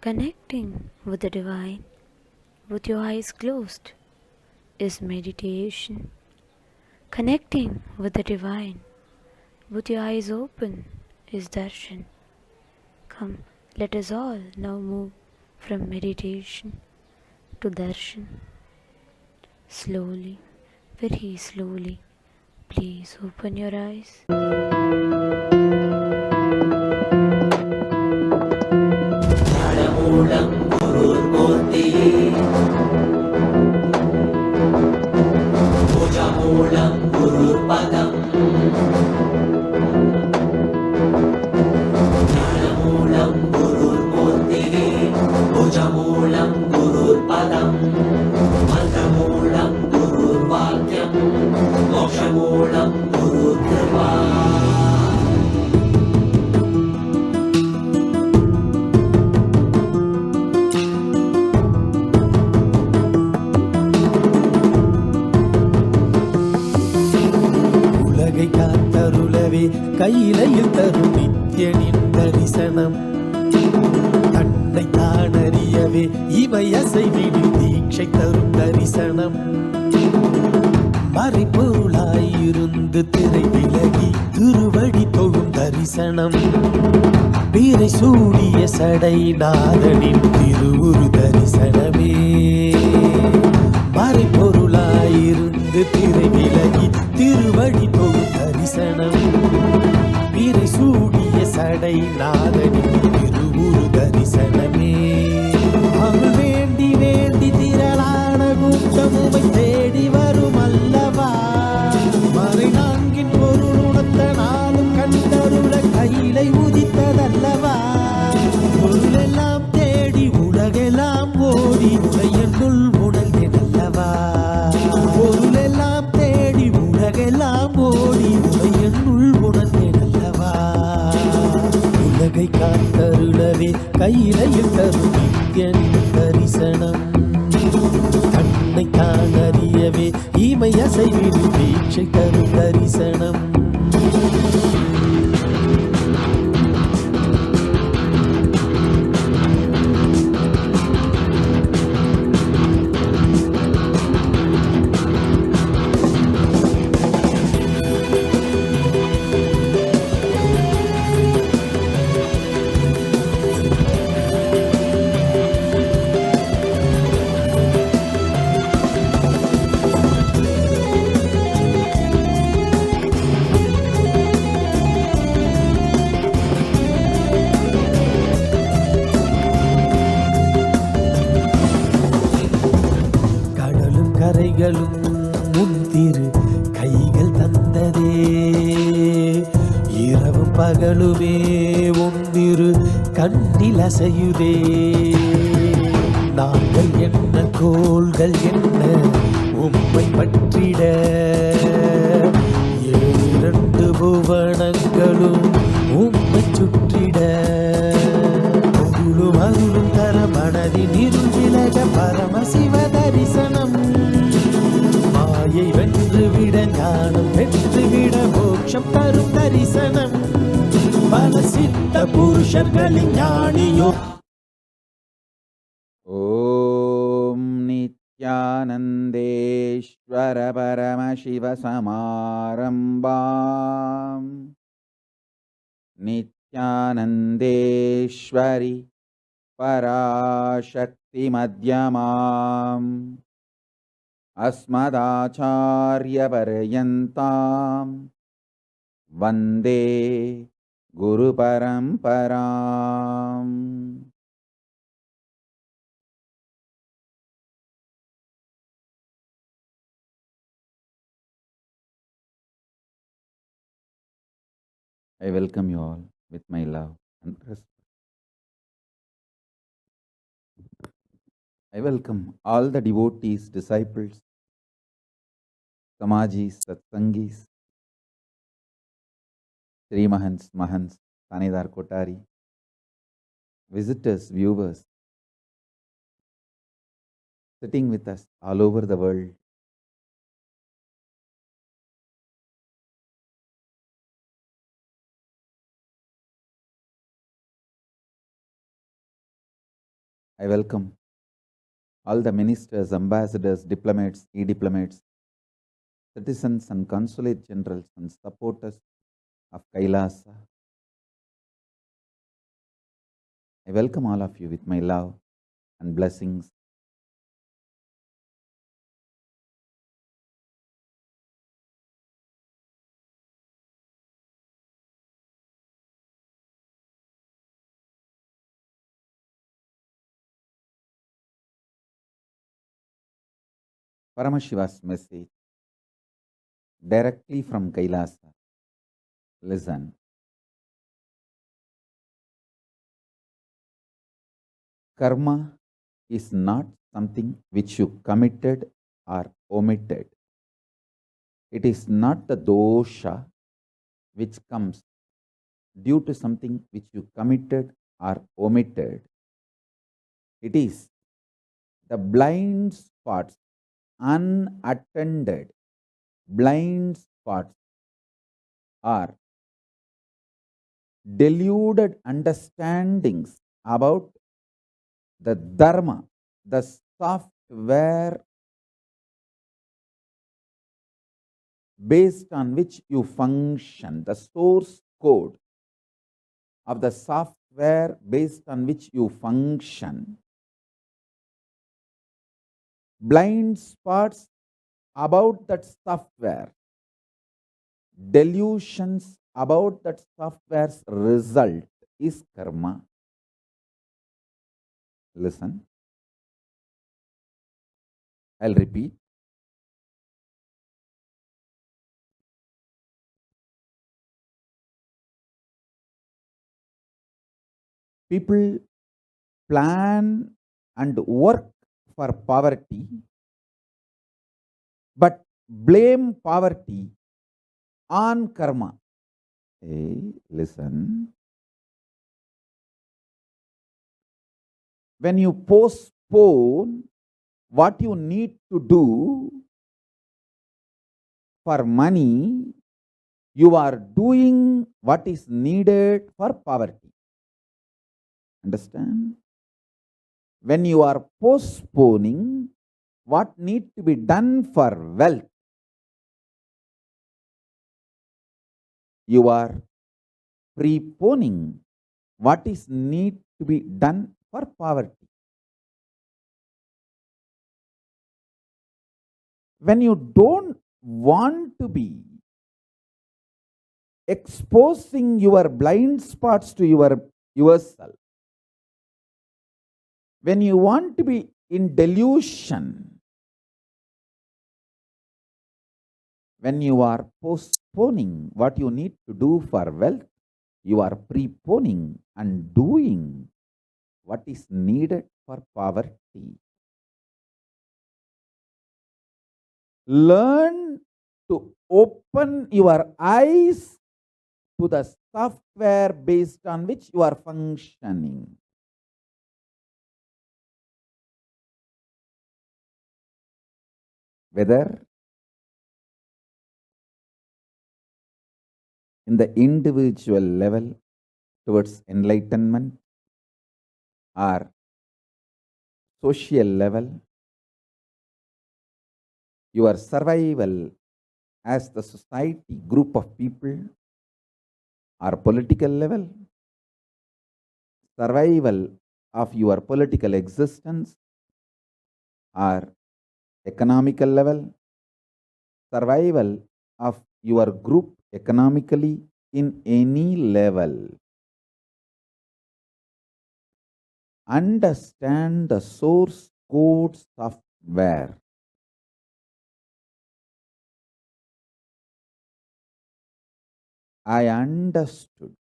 Connecting with the divine with your eyes closed is meditation. Connecting with the divine with your eyes open is darshan. Come, let us all now move from meditation to darshan. Slowly, very slowly, please open your eyes. கையிலையில் தரும் நித்யனின் தரிசனம் தன்னை தானறியவே இவை அசைவிடு தீட்சை தரும் தரிசனம் மறைப்பொருளாயிருந்து திரை விலகி திருவடி தொழும் தரிசனம் பீரை சூடிய சடை நாதனின் திருவுரு தரிசனமே மறைப்பொருளாயிருந்து திரை விலகி திருவடி தொழும் தரிசனம் பீரை சூடிய சடை நாதனின் திருவுரு தரிசனமே அவள் வேண்டி வேண்டி திரளான கூட்டமுமை தேடி வரும் அல்லவா மறை நான்கின் பொருள் உணர்த்த நாளும் கண்டருள கையிலை உதித்ததல்லவா பொருளெல்லாம் தேடி உலகெல்லாம் ஓடி உடையனுள் உணர்ந்தல்லவா பொருளெல்லாம் தேடி உலகெல்லாம் ஓடி உடையனுள் உணர்ந்தல்லவா உலகை காத்தருளவே கையிலையில் தரும் நித்யன் தரிசனம் தன்னை தான் அறியவே இமை அசைவிடு தீட்சை தரும் தரிசனம் கரைகளும் முன்திரு கைகள் தந்ததே இரவு பகலுமே ஒன்றிரு கண்ணில் அசையுதே நாங்கள் என்ன கோள்கள் என்ன உம்மை பற்றிட இரண்டு புவனங்களும் உம்மை சுற்றிட பொருளும் அருளும் தர மனதின் இருள் விலக பரமசிவ தரிசனம் மாயை வென்றுவிட ஞானம் பெற்றுவிட மோட்சம் தரும் தரிசனம் பல சித்த புருஷர்களின் ஞானியோ. ஓம் நித்யானந்தேஸ்வர பரமசிவ சமாரம்பாம் நித்யானந்தேஸ்வரி பராசக்தி மத்யமாம் अस्मदाचार्यपर्यन्तां वन्दे गुरुपरम्पराम्. I welcome you all with my love and respect. I welcome all the devotees, disciples, Samajis, Satsangis, Sri Mahants, Mahants, Tanidar Kotari, visitors, viewers, sitting with us all over the world. I welcome all the ministers, ambassadors, diplomats, e-diplomats, citizens and consulate generals and supporters of Kailasa. I welcome all of you with my love and blessings. Paramashiva's message directly from Kailasa. Listen. Karma is not something which you committed or omitted. It is not the dosha which comes due to something which you committed or omitted. It is the blind spots, unattended blind spots, are deluded understandings about the dharma, the software based on which you function, the source code of the software based on which you function. Blind spots about that software, delusions about that software's result is karma. Listen, I'll repeat. People plan and work for poverty, but blame poverty on karma. Hey, listen. When you postpone what you need to do for money, you are doing what is needed for poverty. Understand? When you are postponing what need to be done for wealth, you are preponing what is need to be done for poverty. When you don't want to be exposing your blind spots to yourself, when you want to be in delusion, when you are postponing what you need to do for wealth, you are preponing and doing what is needed for poverty. Learn to open your eyes to the software based on which you are functioning. Whether in the individual level towards enlightenment or social level, your survival as the society, group of people, or political level, survival of your political existence, or economical level, survival of your group economically in any level. Understand the source code software. I understood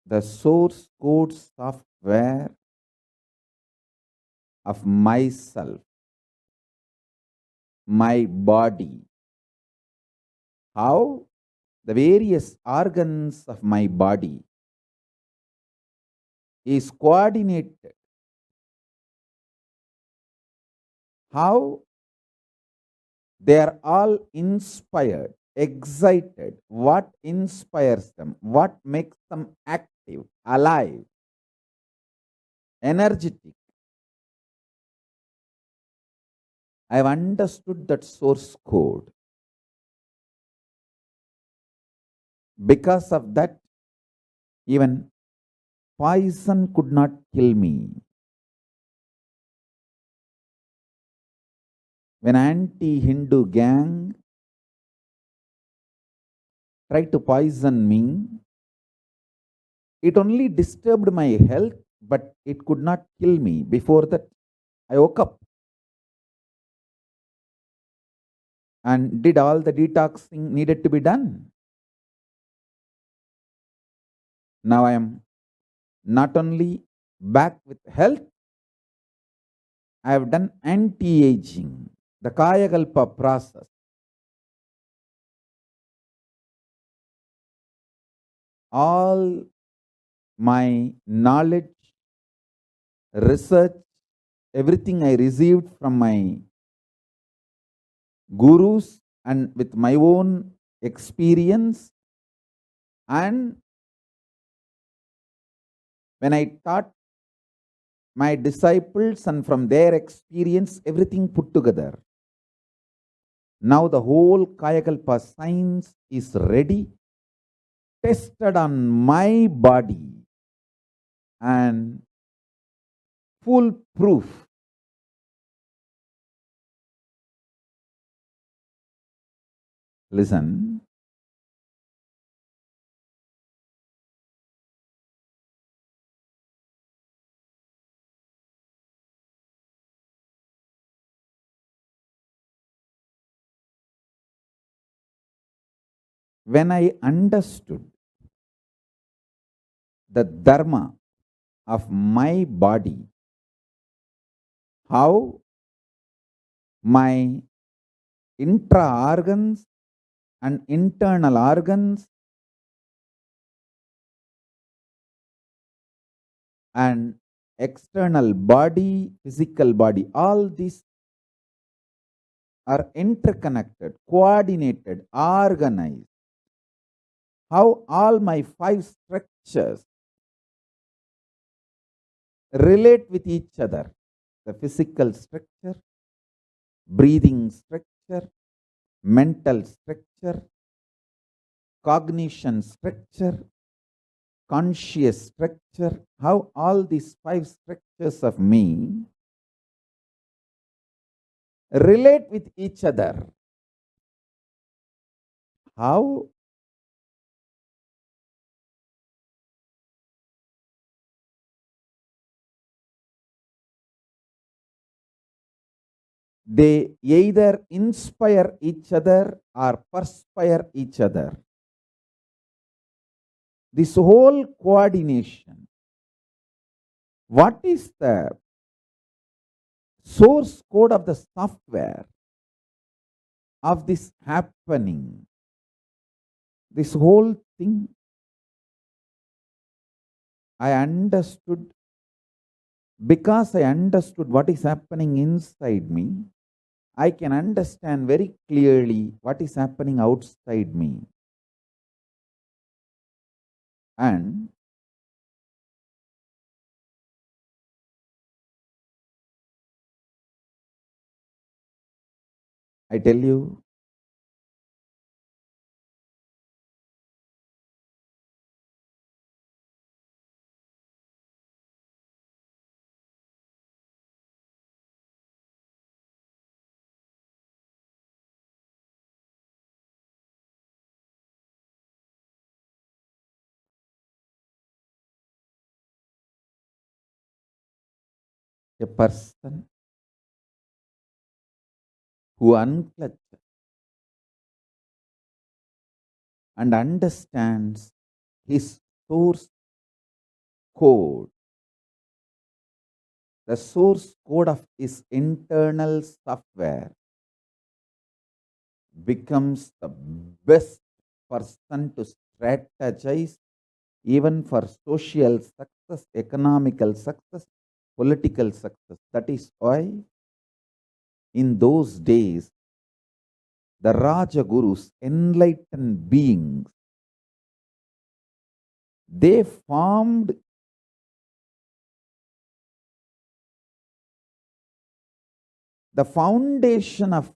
the source code software of myself, my body, how the various organs of my body is coordinated, how they are all inspired, excited, what inspires them, what makes them active, alive, energetic, I have understood that source code. Because of that, even poison could not kill me. When anti-Hindu gang tried to poison me, it only disturbed my health, but it could not kill me. Before that, I woke up and did all the detoxing needed to be done. Now I am not only back with health, I have done anti-aging, the Kayakalpa process. All my knowledge, research, everything I received from my gurus and with my own experience, and when I taught my disciples and from their experience, everything put together. Now the whole Kayakalpa science is ready, tested on my body, and full proof. Listen, when I understood the dharma of my body, how my intra organs and internal organs and external body, physical body, all these are interconnected, coordinated, organized. How all my 5 structures relate with each other. The physical structure, breathing structure, mental structure, cognition structure, conscious structure, how all these 5 structures of me relate with each other. How they either inspire each other or perspire each other. This whole coordination. What is the source code of the software of this happening? This whole thing I understood. Because I understood what is happening inside me, I can understand very clearly what is happening outside me. And I tell you, a person who unclutches and understands his source code, the source code of his internal software, becomes the best person to strategize even for social success, economical success, political success. That is why in those days the Raja Gurus, enlightened beings, they formed the foundation of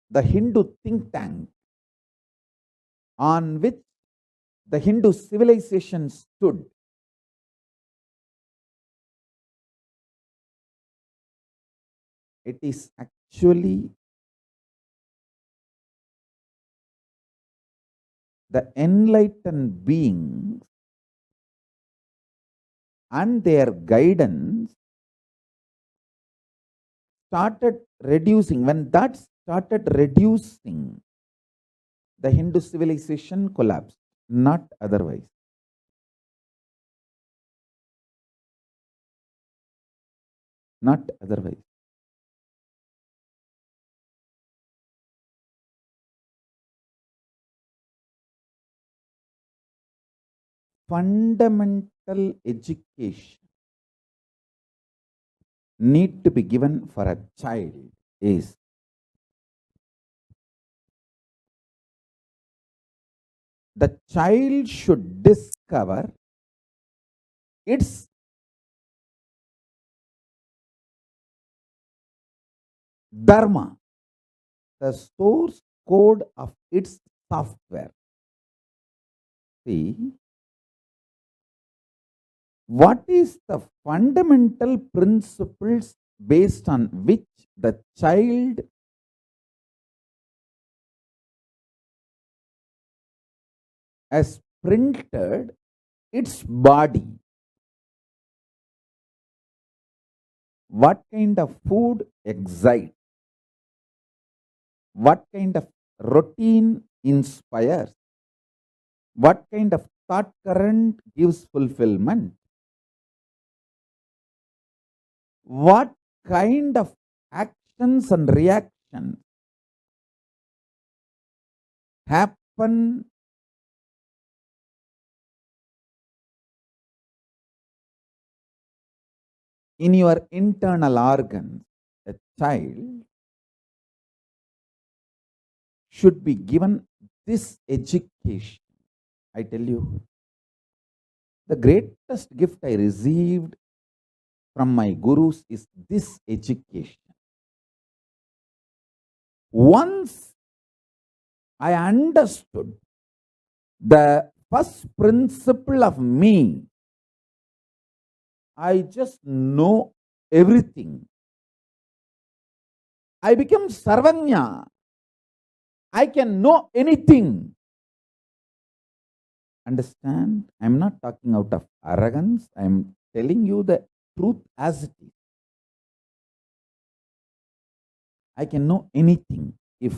the Hindu think tank on which the Hindu civilization stood. It is actually the enlightened beings and their guidance started reducing. When that started reducing, the Hindu civilization collapsed, not otherwise. Not otherwise. Fundamental education need to be given for a child is the child should discover its dharma, the source code of its software. See, what is the fundamental principles based on which the child has printed its body? What kind of food excites? What kind of routine inspires? What kind of thought current gives fulfillment? What kind of actions and reactions happen in your internal organs? A child should be given this education. I tell you, the greatest gift I received from my gurus is this education. Once I understood the first principle of me, I just know everything. I become Sarvanya. I can know anything. Understand? I am not talking out of arrogance. I am telling you the truth as it is. I can know anything. If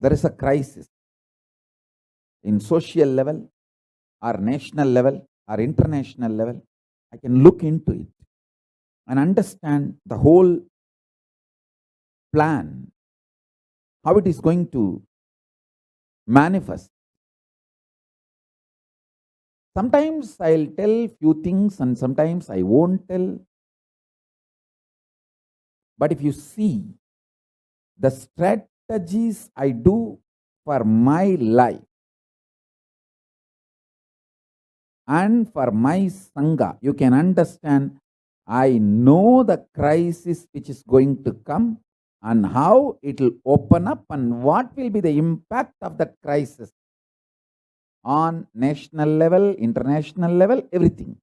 there is a crisis in social level or national level or international level, I can look into it and understand the whole plan, how it is going to manifest. Sometimes I'll tell few things and sometimes I won't tell. But if you see the strategies I do for my life and for my Sangha, you can understand I know the crisis which is going to come and how it will open up and what will be the impact of that crisis on national level, international level, everything.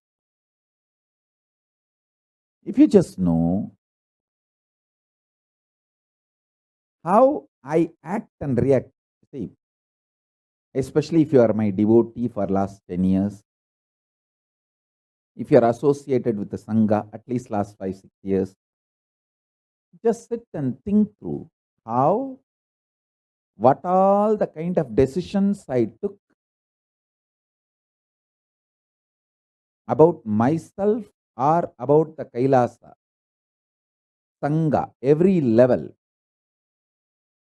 If you just know how I act and react, see, especially if you are my devotee for last 10 years, if you are associated with the Sangha at least last 5-6 years, just sit and think through how, what all the kind of decisions I took about myself or about the Kailasa, Sangha, every level.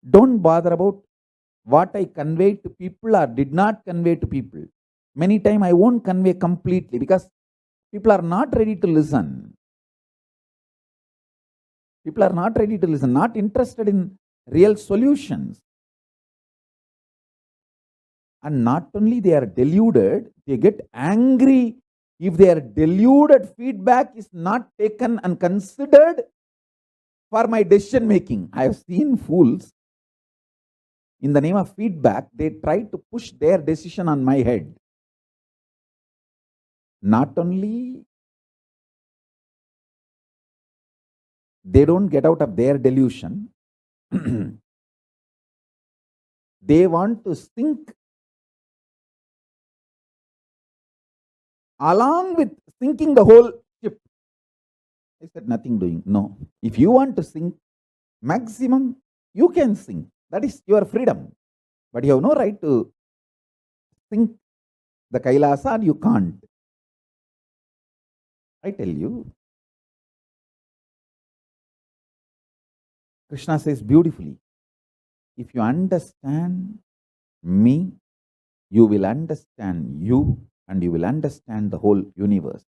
Don't bother about what I conveyed to people or did not convey to people. Many times I won't convey completely because people are not ready to listen. People are not ready to listen, not interested in real solutions. And not only they are deluded, they get angry if their deluded feedback is not taken and considered for my decision making. I have seen fools, in the name of feedback, they try to push their decision on my head. Not only they don't get out of their delusion, they want to sink along with sinking the whole ship. I said, nothing doing. No. If you want to sink, maximum you can sink. That is your freedom. But you have no right to sink the Kailasa, and you can't. I tell you. Krishna says beautifully, if you understand me, you will understand you, and you will understand the whole universe.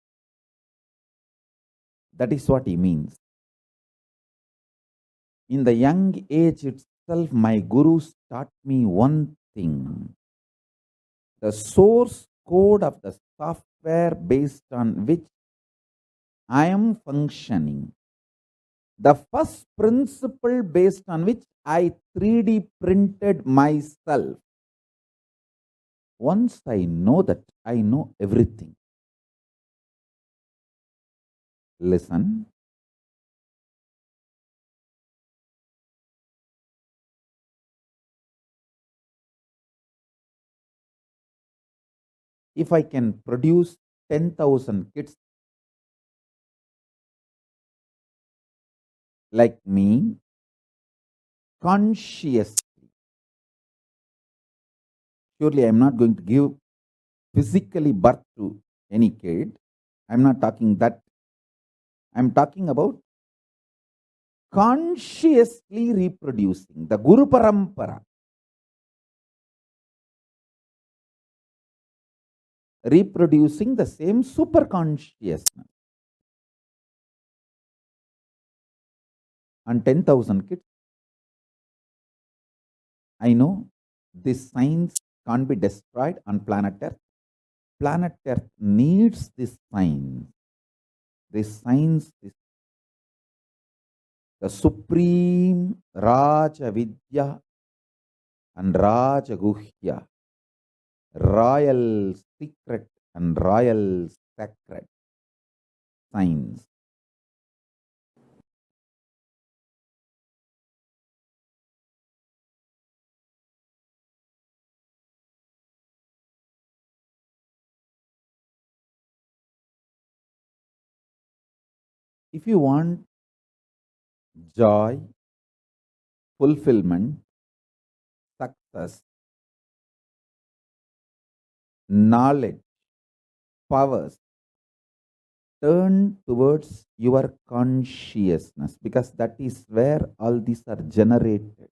That is what he means. In the young age itself, my gurus taught me one thing. The source code of the software based on which I am functioning. The first principle based on which I 3D printed myself. Once I know that, I know everything. Listen. If I can produce 10,000 kids like me, consciously, surely I am not going to give physically birth to any kid. I am not talking that. I am talking about consciously reproducing the Guru Parampara, reproducing the same super consciousness. And 10,000 kids, I know this science can't be destroyed on planet Earth. Planet Earth needs this science. This science is the supreme Raja Vidya and Raja Guhya, royal secret and royal sacred science. If you want joy, fulfillment, success, knowledge, powers, turn towards your consciousness, because that is where all these are generated.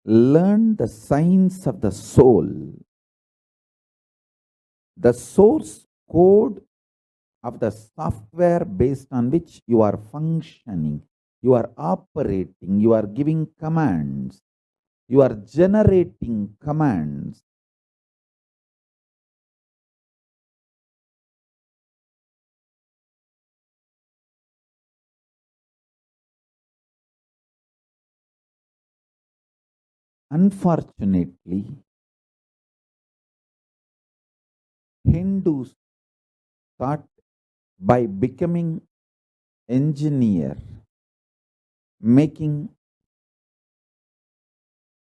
Learn the science of the soul, the source code of the software based on which you are functioning, you are operating, you are giving commands, you are generating commands. Unfortunately, Hindus thought by becoming engineer, making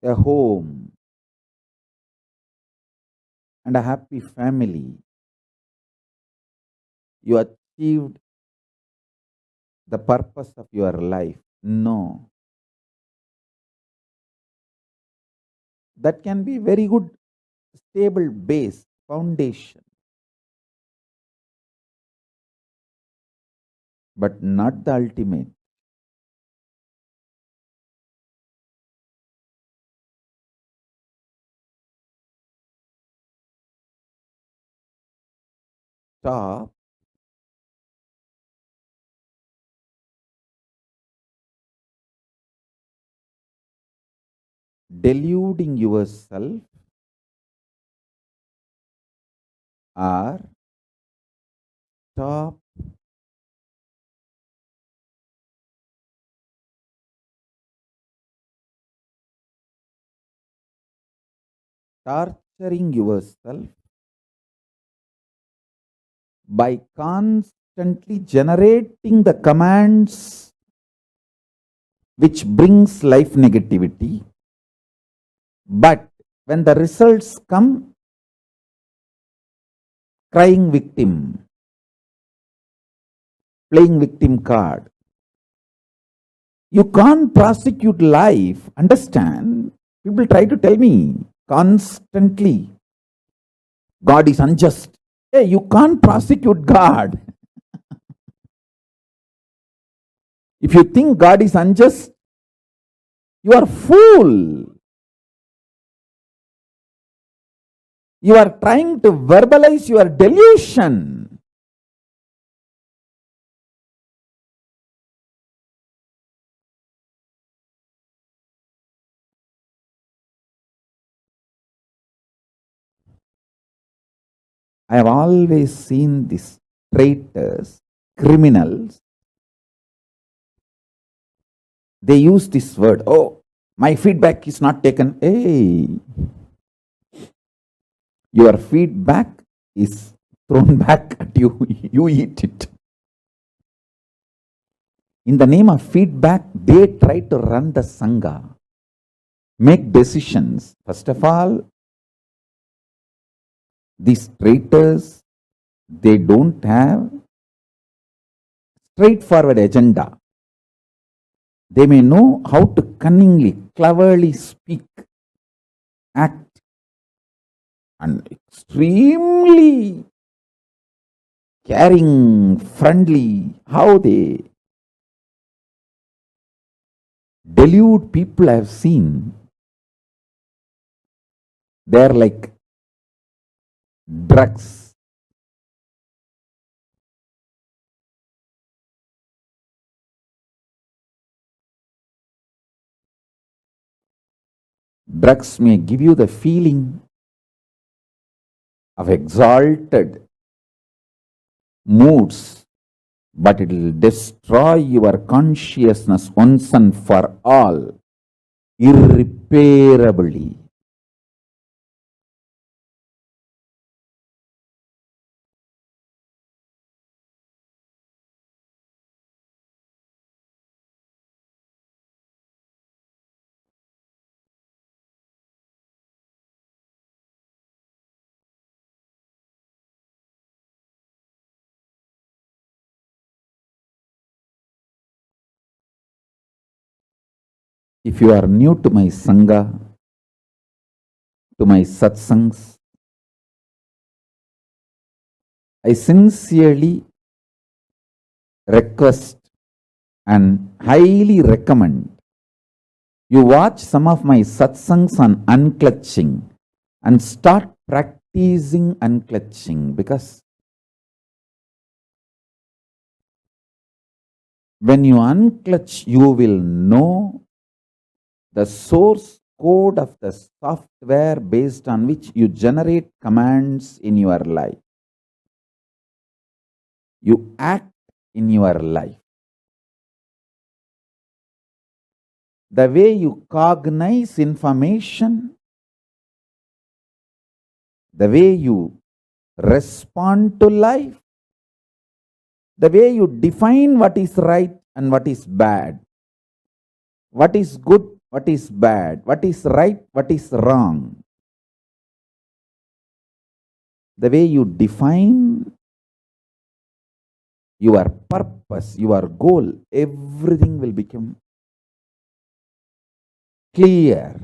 a home and a happy family, you achieved the purpose of your life. No. That can be very good, stable base, foundation, but not the ultimate. Stop deluding yourself or stop torturing yourself by constantly generating the commands which brings life negativity. But when the results come, crying victim, playing victim card, you can't prosecute life. Understand? People try to tell me constantly, God is unjust. Hey, you can't prosecute God. If you think God is unjust, you are fool. You are trying to verbalize your delusion. I have always seen these traitors, criminals. They use this word, oh, my feedback is not taken. Hey, your feedback is thrown back at you. You eat it. In the name of feedback, they try to run the Sangha, make decisions. First of all, these traitors, they don't have straightforward agenda. They may know how to cunningly, cleverly speak, act, and extremely caring, friendly, how they delude people I have seen. They are like drugs. Drugs may give you the feeling of exalted moods, but it will destroy your consciousness once and for all, irreparably. If you are new to my Sangha, to my satsangs, I sincerely request and highly recommend you watch some of my satsangs on unclutching and start practicing unclutching, because when you unclutch, you will know the source code of the software based on which you generate commands in your life. You act in your life. The way you cognize information, the way you respond to life, the way you define what is right and what is bad, what is good, what is bad, what is right, what is wrong, the way you define your purpose, your goal, everything will become clear.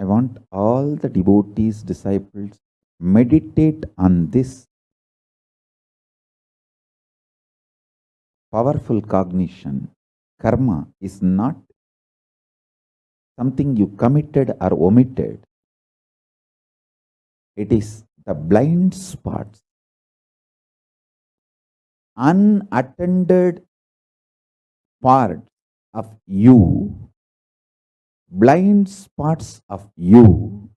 I want all the devotees, disciples, meditate on this powerful cognition. Karma is not something you committed or omitted. It is the blind spots, unattended part of you, blind spots of you,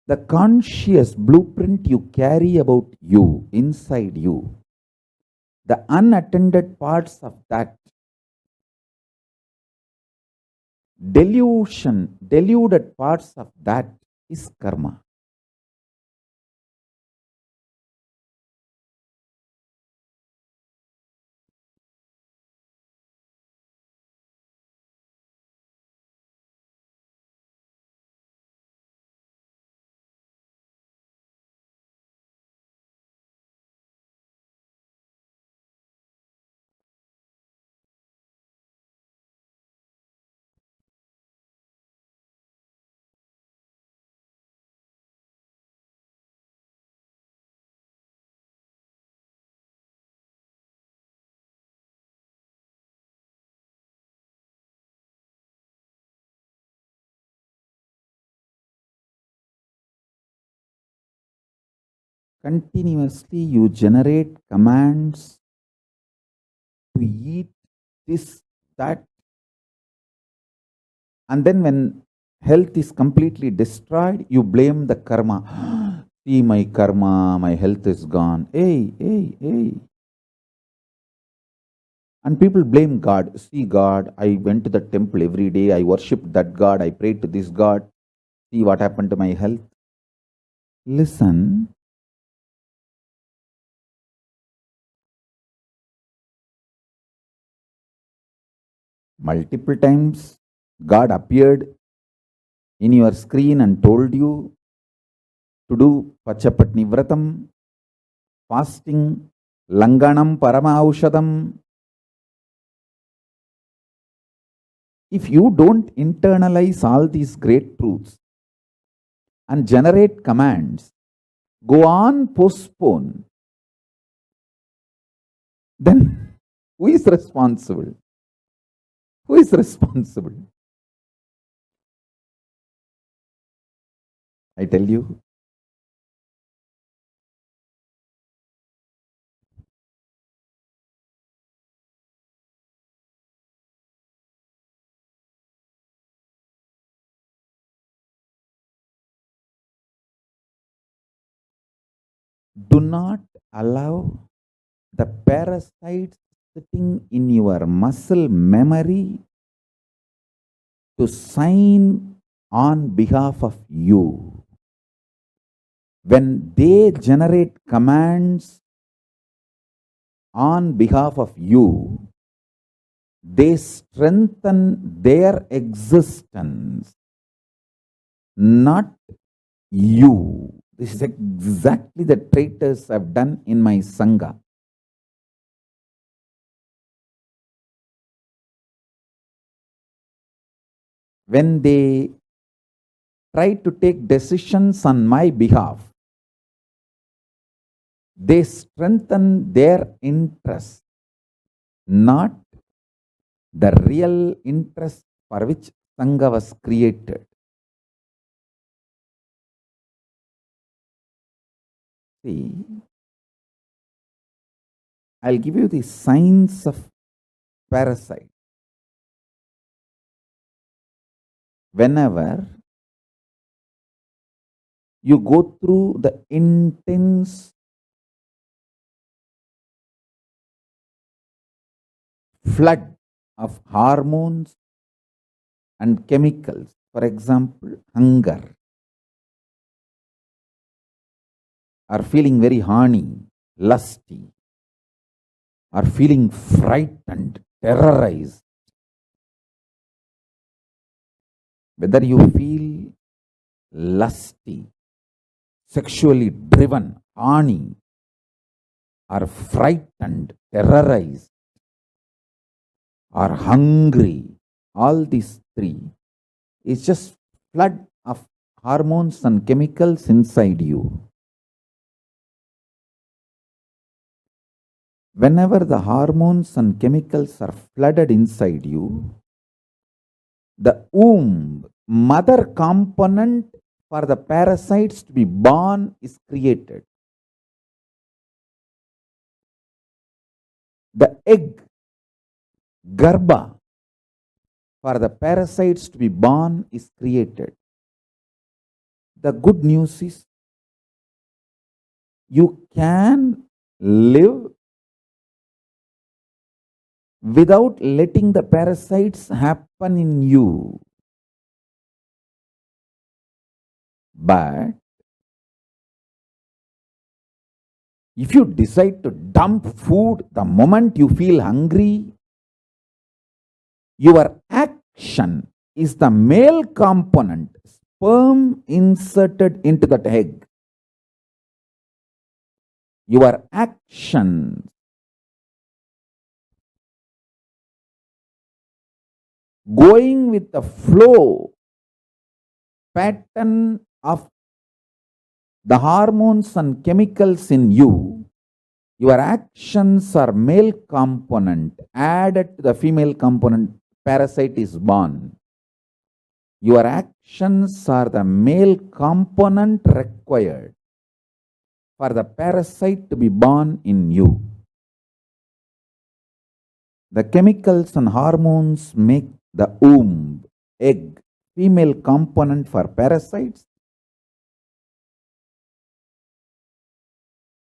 the conscious blueprint you carry about you, inside you, the unattended parts of that deluded parts of that is karma. Continuously you generate commands to eat this, that, and then when health is completely destroyed, you blame the karma. See my karma, my health is gone. Hey, hey, hey. And people blame God. See God, I went to the temple every day, I worshipped that God, I prayed to this God. See what happened to my health. Listen. Multiple times God appeared in your screen and told you to do Pachapatni Vratam, fasting, Langanam Paramaushadam. If you don't internalize all these great truths and generate commands, go on, postpone, then who is responsible? Who is responsible? I tell you, do not allow the parasites sitting in your muscle memory to sign on behalf of you. When they generate commands on behalf of you, they strengthen their existence, not you. This is exactly the traitors have done in my Sangha. When they try to take decisions on my behalf, they strengthen their interest, not the real interest for which Sangha was created. See, I'll give you the signs of parasite. Whenever you go through the intense flood of hormones and chemicals, for example, hunger, or feeling very horny, lusty, or feeling frightened, terrorized, whether you feel lusty, sexually driven, horny, or frightened, terrorized, or hungry, all these three is just flood of hormones and chemicals inside you. Whenever the hormones and chemicals are flooded inside you, the womb, mother component for the parasites to be born is created. The egg, garbha, for the parasites to be born is created. The good news is you can live without letting the parasites happen in you. But if you decide to dump food the moment you feel hungry, your action is the male component, sperm inserted into that egg. Your action going with the flow pattern of the hormones and chemicals in you, your actions are male component added to the female component, parasite is born. Your actions are the male component required for the parasite to be born in you. The chemicals and hormones make the womb, egg, female component for parasites.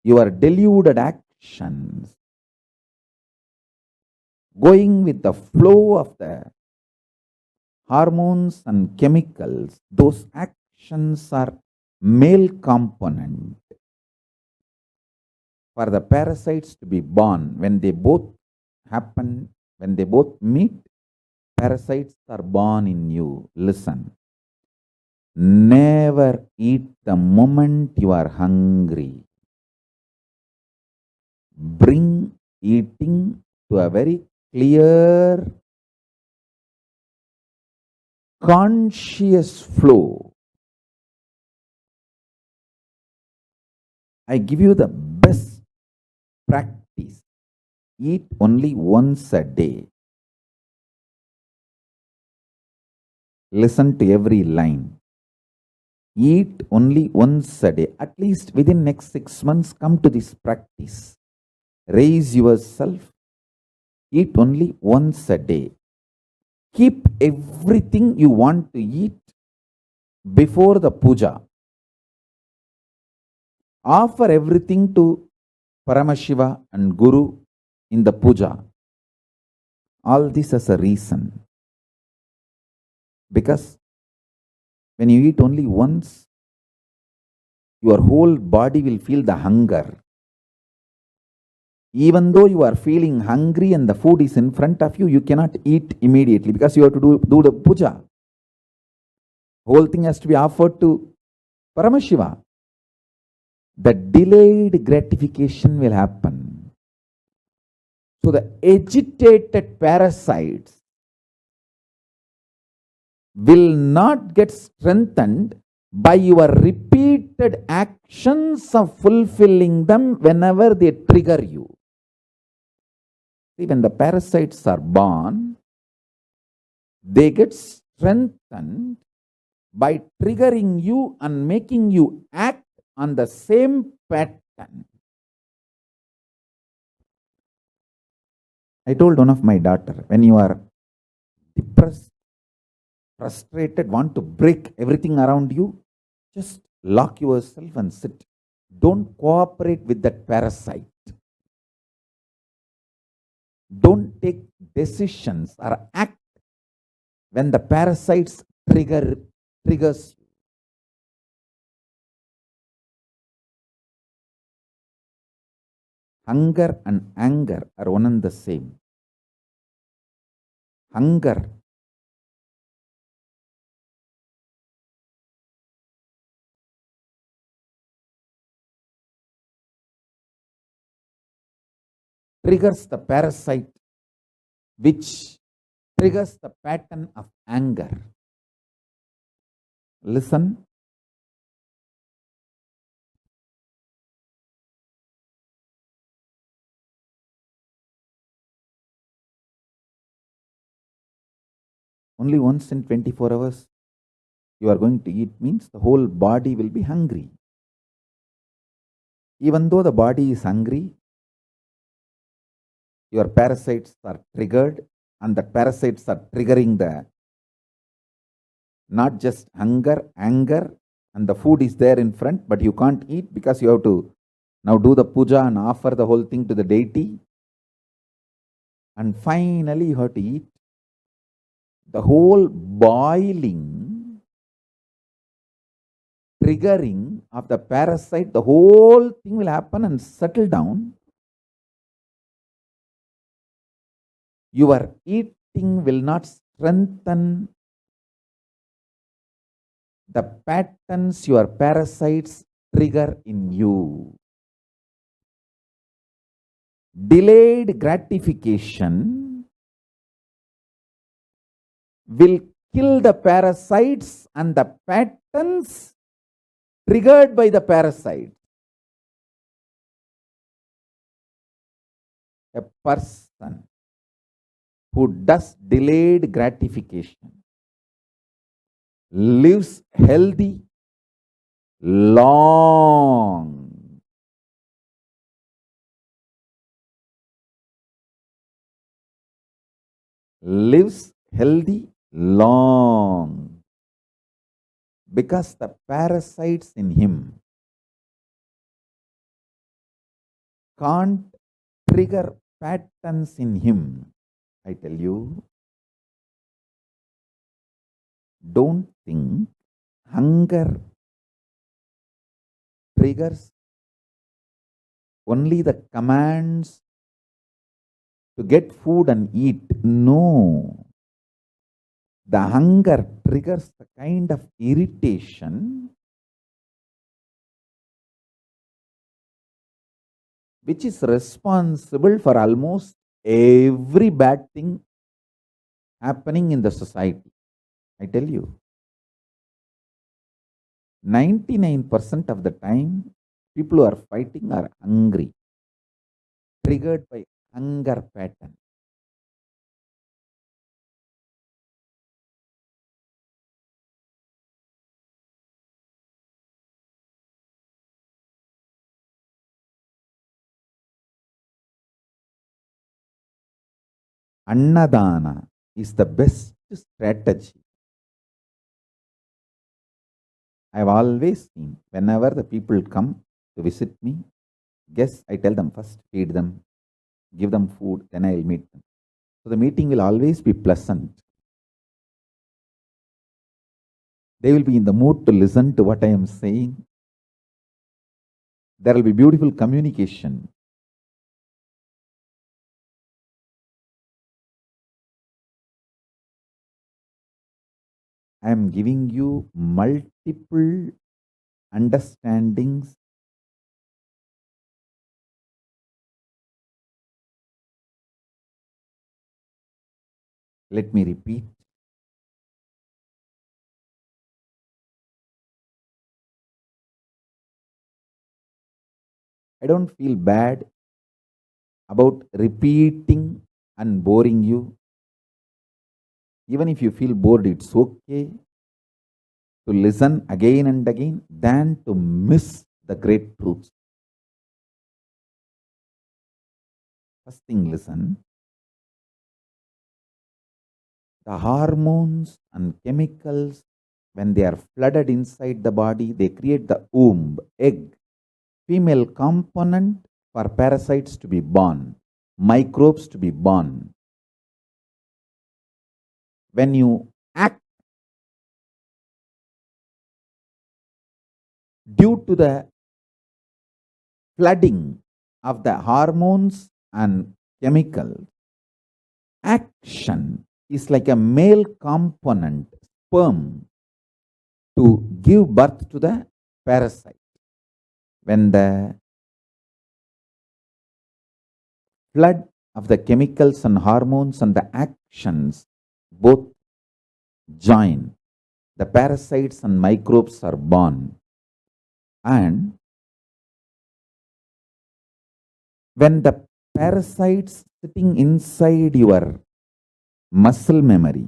Your deluded actions, going with the flow of the hormones and chemicals, those actions are male component for the parasites to be born. When they both happen, when they both meet, parasites are born in you. Listen, never eat the moment you are hungry. Bring eating to a very clear, conscious flow. I give you the best practice. Eat only once a day. Listen to every line. Eat only once a day. At least within next 6 months, come to this practice. Raise yourself. Eat only once a day. Keep everything you want to eat before the puja. Offer everything to Paramashiva and Guru in the puja. All this as a reason. Because when you eat only once, your whole body will feel the hunger. Even though you are feeling hungry and the food is in front of you, you cannot eat immediately because you have to do the puja. Whole thing has to be offered to Paramashiva. The delayed gratification will happen. So the agitated parasites will not get strengthened by your repeated actions of fulfilling them whenever they trigger you. See, when the parasites are born, they get strengthened by triggering you and making you act on the same pattern. I told one of my daughter, when you are depressed, frustrated, want to break everything around you, just lock yourself and sit. Don't cooperate with that parasite. Don't take decisions or act when the parasites triggers you. Hunger and anger are one and the same. Hunger triggers the parasite, which triggers the pattern of anger. Listen, only once in 24 hours you are going to eat means the whole body will be hungry. Even though the body is hungry, your parasites are triggered, and the parasites are triggering the not just hunger, anger, and the food is there in front, but you can't eat because you have to now do the puja and offer the whole thing to the deity. And finally, you have to eat. The whole boiling, triggering of the parasite, the whole thing will happen and settle down. Your eating will not strengthen the patterns your parasites trigger in you. Delayed gratification will kill the parasites and the patterns triggered by the parasite. A person who does delayed gratification lives healthy, long. Lives healthy, long. Because the parasites in him can't trigger patterns in him. I tell you, don't think hunger triggers only the commands to get food and eat. No. The hunger triggers the kind of irritation which is responsible for almost every bad thing happening in the society. I tell you, 99% of the time, people who are fighting are hungry, triggered by hunger pattern. Annadana is the best strategy. I have always seen whenever the people come to visit me, guess I tell them first feed them, give them food, then I will meet them. So the meeting will always be pleasant. They will be in the mood to listen to what I am saying. There will be beautiful communication. I am giving you multiple understandings. Let me repeat. I don't feel bad about repeating and boring you. Even if you feel bored, it's okay to listen again and again than to miss the great truths. First thing, listen. The hormones and chemicals, when they are flooded inside the body, they create the womb, egg, female component for parasites to be born, microbes to be born. When you act due to the flooding of the hormones and chemicals, action is like a male component, sperm, to give birth to the parasite. When the flood of the chemicals and hormones and the actions both join, the parasites and microbes are born. And when the parasites sitting inside your muscle memory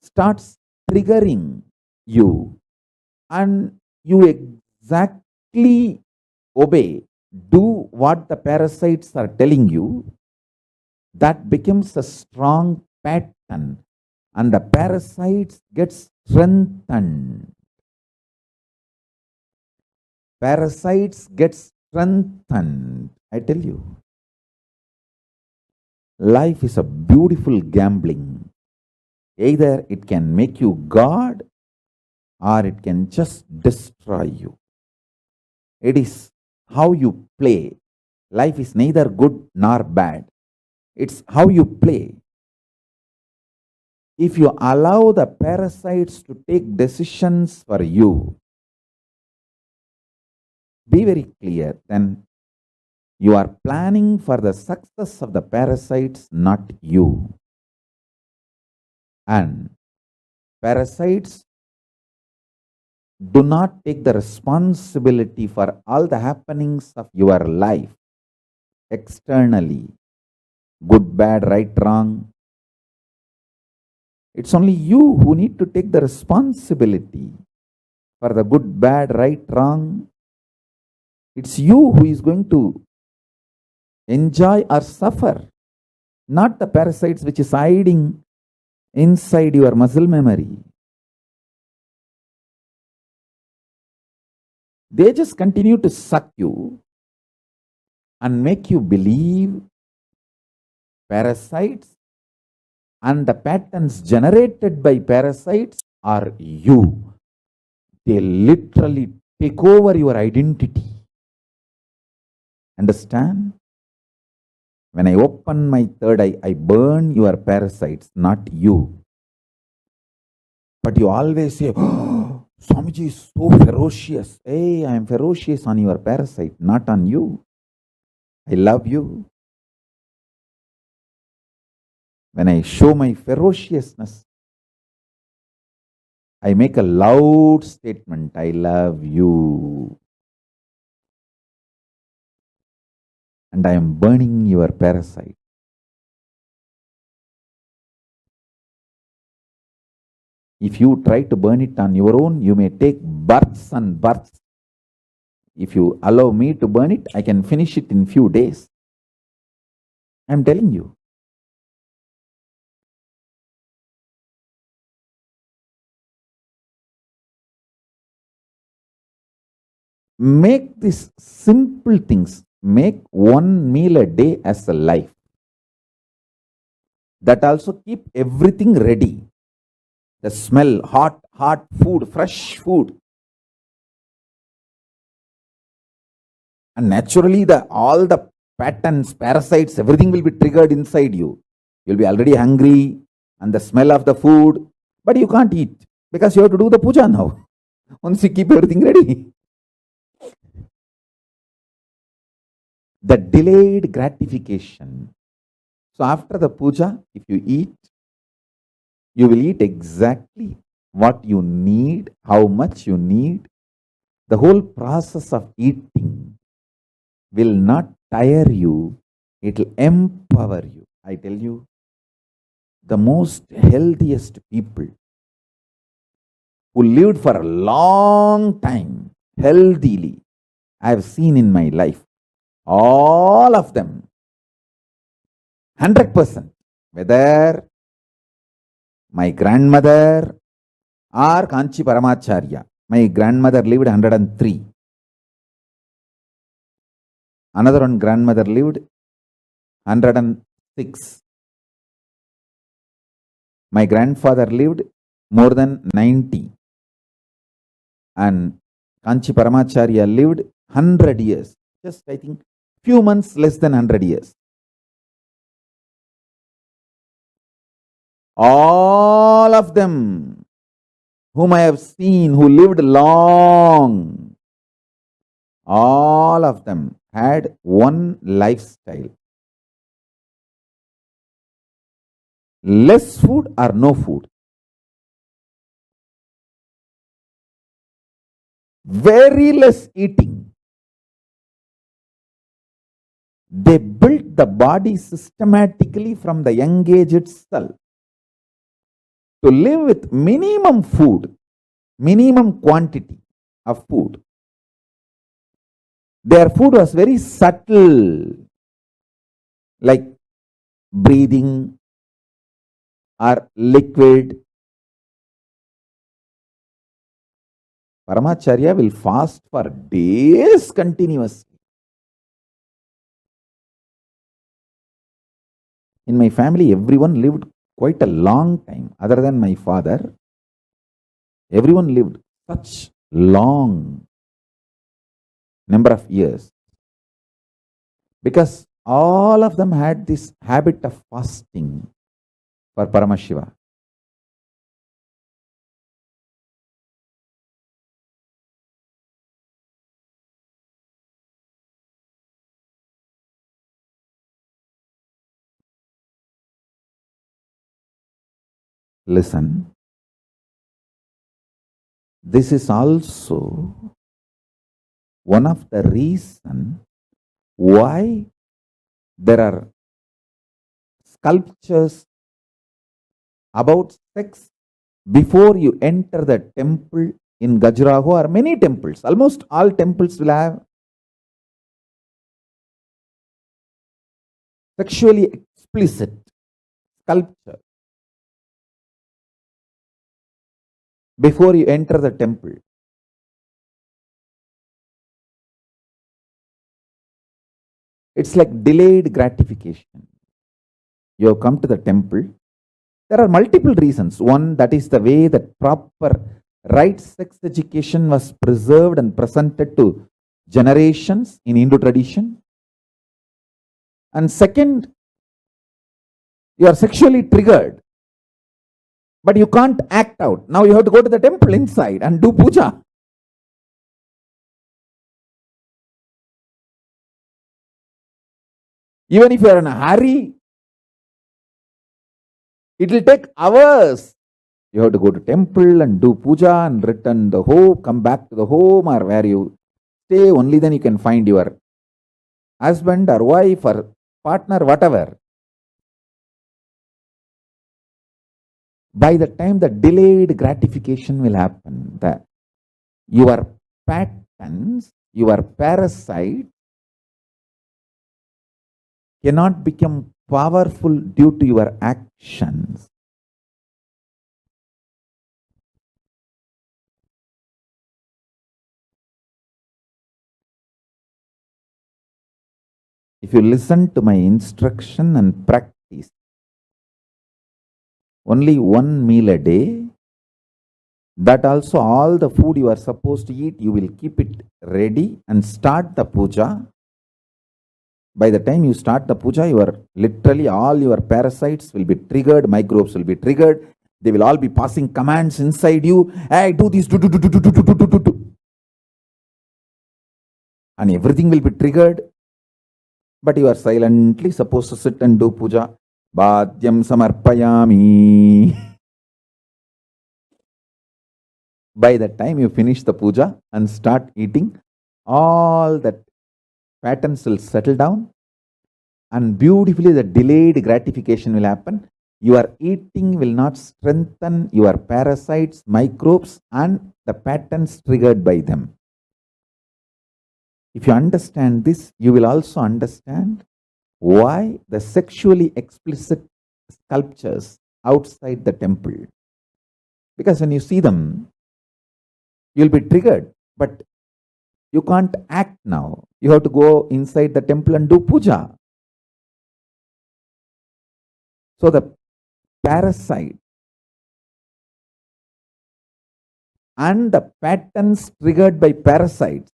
starts triggering you and you exactly obey, do what the parasites are telling you, that becomes a strong pattern and the parasites get strengthened. Parasites get strengthened. I tell you, life is a beautiful gambling. Either it can make you God or it can just destroy you. It is how you play. Life is neither good nor bad. It's how you play. If you allow the parasites to take decisions for you, be very clear, then you are planning for the success of the parasites, not you. And parasites do not take the responsibility for all the happenings of your life externally, good, bad, right, wrong. It's only you who need to take the responsibility for the good, bad, right, wrong. It's you who is going to enjoy or suffer, not the parasites which is hiding inside your muscle memory. They just continue to suck you and make you believe parasites and the patterns generated by parasites are you. They literally take over your identity. Understand? When I open my third eye, I burn your parasites, not you. But you always say, oh, Swamiji is so ferocious. Hey, I am ferocious on your parasite, not on you. I love you. When I show my ferociousness, I make a loud statement, I love you. And I am burning your parasite. If you try to burn it on your own, you may take births and births. If you allow me to burn it, I can finish it in few days. I am telling you. Make these simple things. Make one meal a day as a life. That also keep everything ready. The smell, hot food, fresh food. And naturally, all the patterns, parasites, everything will be triggered inside you. You'll be already hungry and the smell of the food, but you can't eat because you have to do the puja now. Once you keep everything ready. The delayed gratification. So after the puja, if you eat, you will eat exactly what you need, how much you need. The whole process of eating will not tire you, it will empower you. I tell you, the most healthiest people who lived for a long time healthily, I have seen in my life, all of them, 100%, whether my grandmother or Kanchi Paramacharya. My grandmother lived 103. Another one grandmother lived 106. My grandfather lived more than 90. And Kanchi Paramacharya lived 100 years. Just, I think, few months less than 100 years. All of them whom I have seen who lived long, all of them had one lifestyle. Less food or no food. Very less eating. They built the body systematically from the young age itself. to live with minimum food, minimum quantity of food. Their food was very subtle, like breathing or liquid. Paramacharya will fast for days continuously. In my family, everyone lived quite a long time. Other than my father, everyone lived such long number of years because all of them had this habit of fasting for Paramashiva. Listen, this is also one of the reasons why there are sculptures about sex before you enter the temple in Gajraho, or many temples. Almost all temples will have sexually explicit sculpture before you enter the temple. It's like delayed gratification. You have come to the temple. There are multiple reasons. One, that is the way that proper right sex education was preserved and presented to generations in Hindu tradition. And second, you are sexually triggered, but you can't act out. Now you have to go to the temple inside and do puja. Even if you are in a hurry, it will take hours. You have to go to temple and do puja and return the home, come back to the home or where you stay. Only then you can find your husband or wife or partner, whatever. By the time the delayed gratification will happen, your patterns, your parasite cannot become powerful due to your actions. If you listen to my instruction and practice only one meal a day, that also all the food you are supposed to eat, you will keep it ready and start the puja. By the time you start the puja, literally all your parasites will be triggered, microbes will be triggered. They will all be passing commands inside you. Hey, do this, do. And everything will be triggered. But you are silently supposed to sit and do puja. Bhadyam samarpayami. By the time you finish the puja and start eating, all that patterns will settle down and beautifully the delayed gratification will happen. Your eating will not strengthen your parasites, microbes, and the patterns triggered by them. If you understand this, you will also understand why the sexually explicit sculptures outside the temple. Because when you see them, you'll be triggered, but you can't act now. You have to go inside the temple and do puja. So the parasite and the patterns triggered by parasites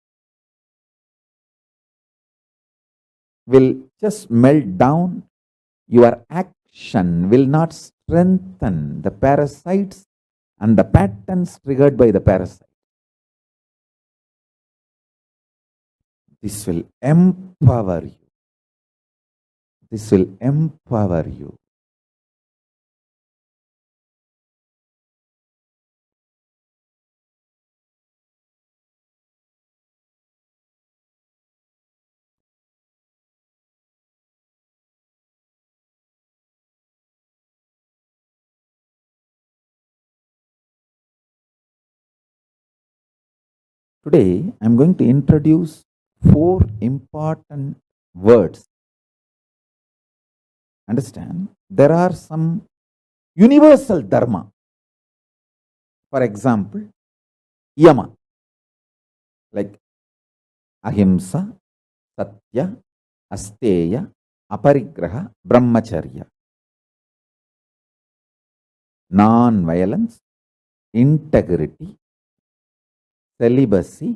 will just melt down. Your action will not strengthen the parasites and the patterns triggered by the parasite. This will empower you. This will empower you. Today, I am going to introduce 4 important words. Understand? There are some universal dharma. For example, yama, like ahimsa, satya, asteya, aparigraha, brahmacharya. Non-violence, integrity, celibacy,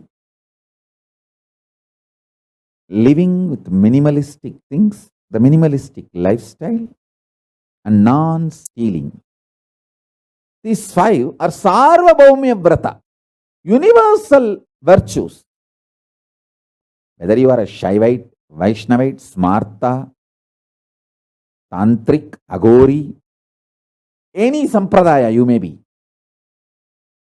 living with minimalistic things, the minimalistic lifestyle, and non-stealing. These 5 are sarvabhaumya vrata, universal virtues. Whether you are a Shaivite, Vaishnavite, Smarta, Tantric, Agori, any sampradaya you may be,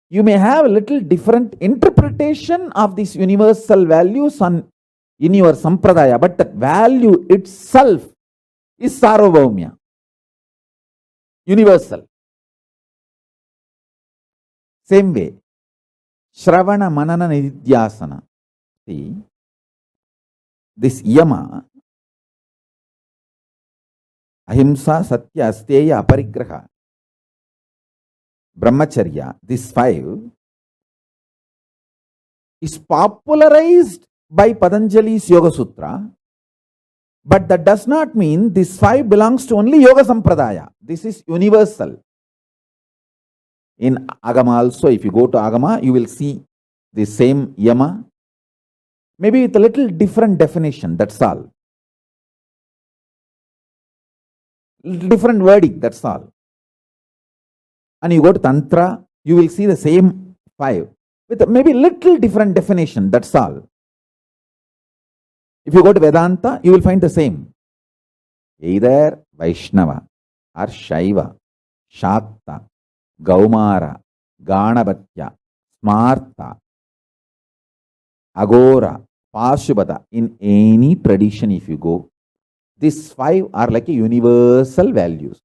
you may have a little different interpretation of these universal values in your sampradaya, but that value itself is sarvabhaumya, universal. Same way, Shravana, Manana, Nidhyasana. See, this yama, ahimsa, satya, asteya, aparigraha, brahmacharya, this 5 is popularized by Patanjali's Yoga Sutra, but that does not mean this 5 belongs to only Yoga Sampradaya. This is universal. In Agama also, if you go to Agama, you will see the same yama, maybe with a little different definition, that's all. Different wording, that's all. And you go to Tantra, you will see the same 5 with maybe little different definition, that's all. If you go to Vedanta, you will find the same. Either Vaishnava or Shaiva, Shakta, Gaumara, Ganabhatya, Smarta, Agora, Pashubhata, in any tradition if you go, these 5 are like a universal values.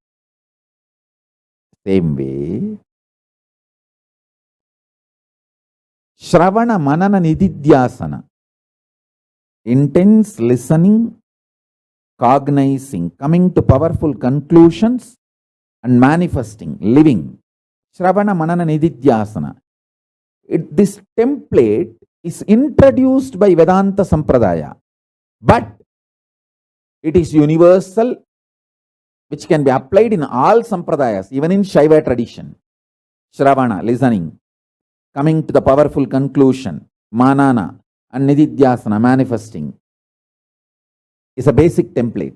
Same way, Shravana, Manana, Nididhyasana, intense listening, cognizing, coming to powerful conclusions, and manifesting, living. Shravana, Manana, Nididhyasana. This template is introduced by Vedanta Sampradaya, but it is universal, which can be applied in all Sampradayas, even in Shaiva tradition. Shravana, listening, coming to the powerful conclusion, Manana, and Nididhyasana, manifesting, is a basic template.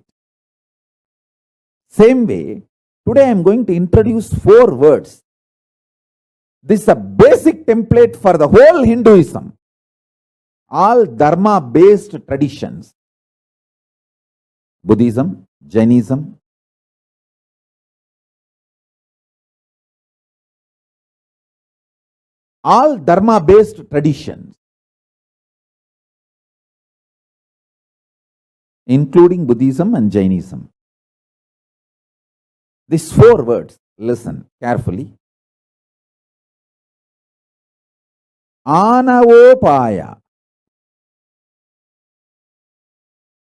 Same way, today I am going to introduce 4 words. This is a basic template for the whole Hinduism. All dharma-based traditions. Buddhism, Jainism, all dharma-based traditions, including Buddhism and Jainism. These 4 words, listen carefully. Anavopaya.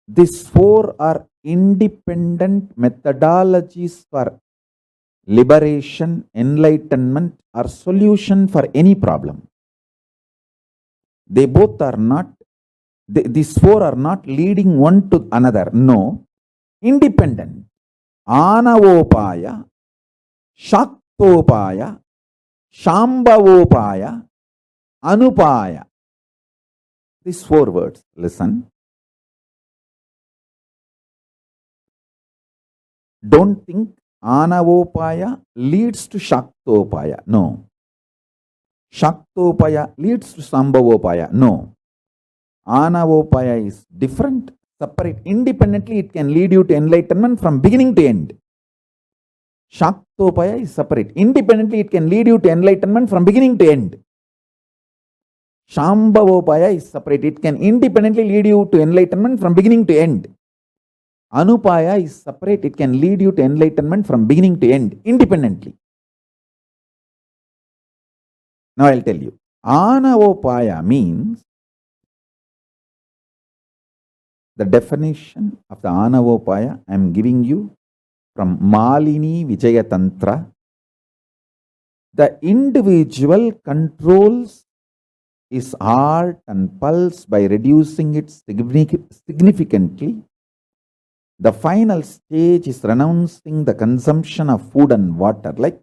These 4 are independent methodologies for liberation, enlightenment, or solution for any problem. They both are not, these 4 are not leading one to another. No, independent. Anavopaya, Shaktopaya, Shambhavopaya, Anupaya. These 4 words, listen. Don't think Anavopaya leads to Shaktopaya. No. Shaktopaya leads to Shambhavopaya. No. Anavopaya is different, separate. Independently, it can lead you to enlightenment from beginning to end. Shaktopaya is separate. Independently, it can lead you to enlightenment from beginning to end. Shambhavopaya is separate. It can independently lead you to enlightenment from beginning to end. Anupaya is separate. It can lead you to enlightenment from beginning to end, independently. Now I'll tell you. Anavopaya means, the definition of the Anavopaya I am giving you from Malini Vijaya Tantra. The individual controls his heart and pulse by reducing it significantly. The final stage is renouncing the consumption of food and water. Like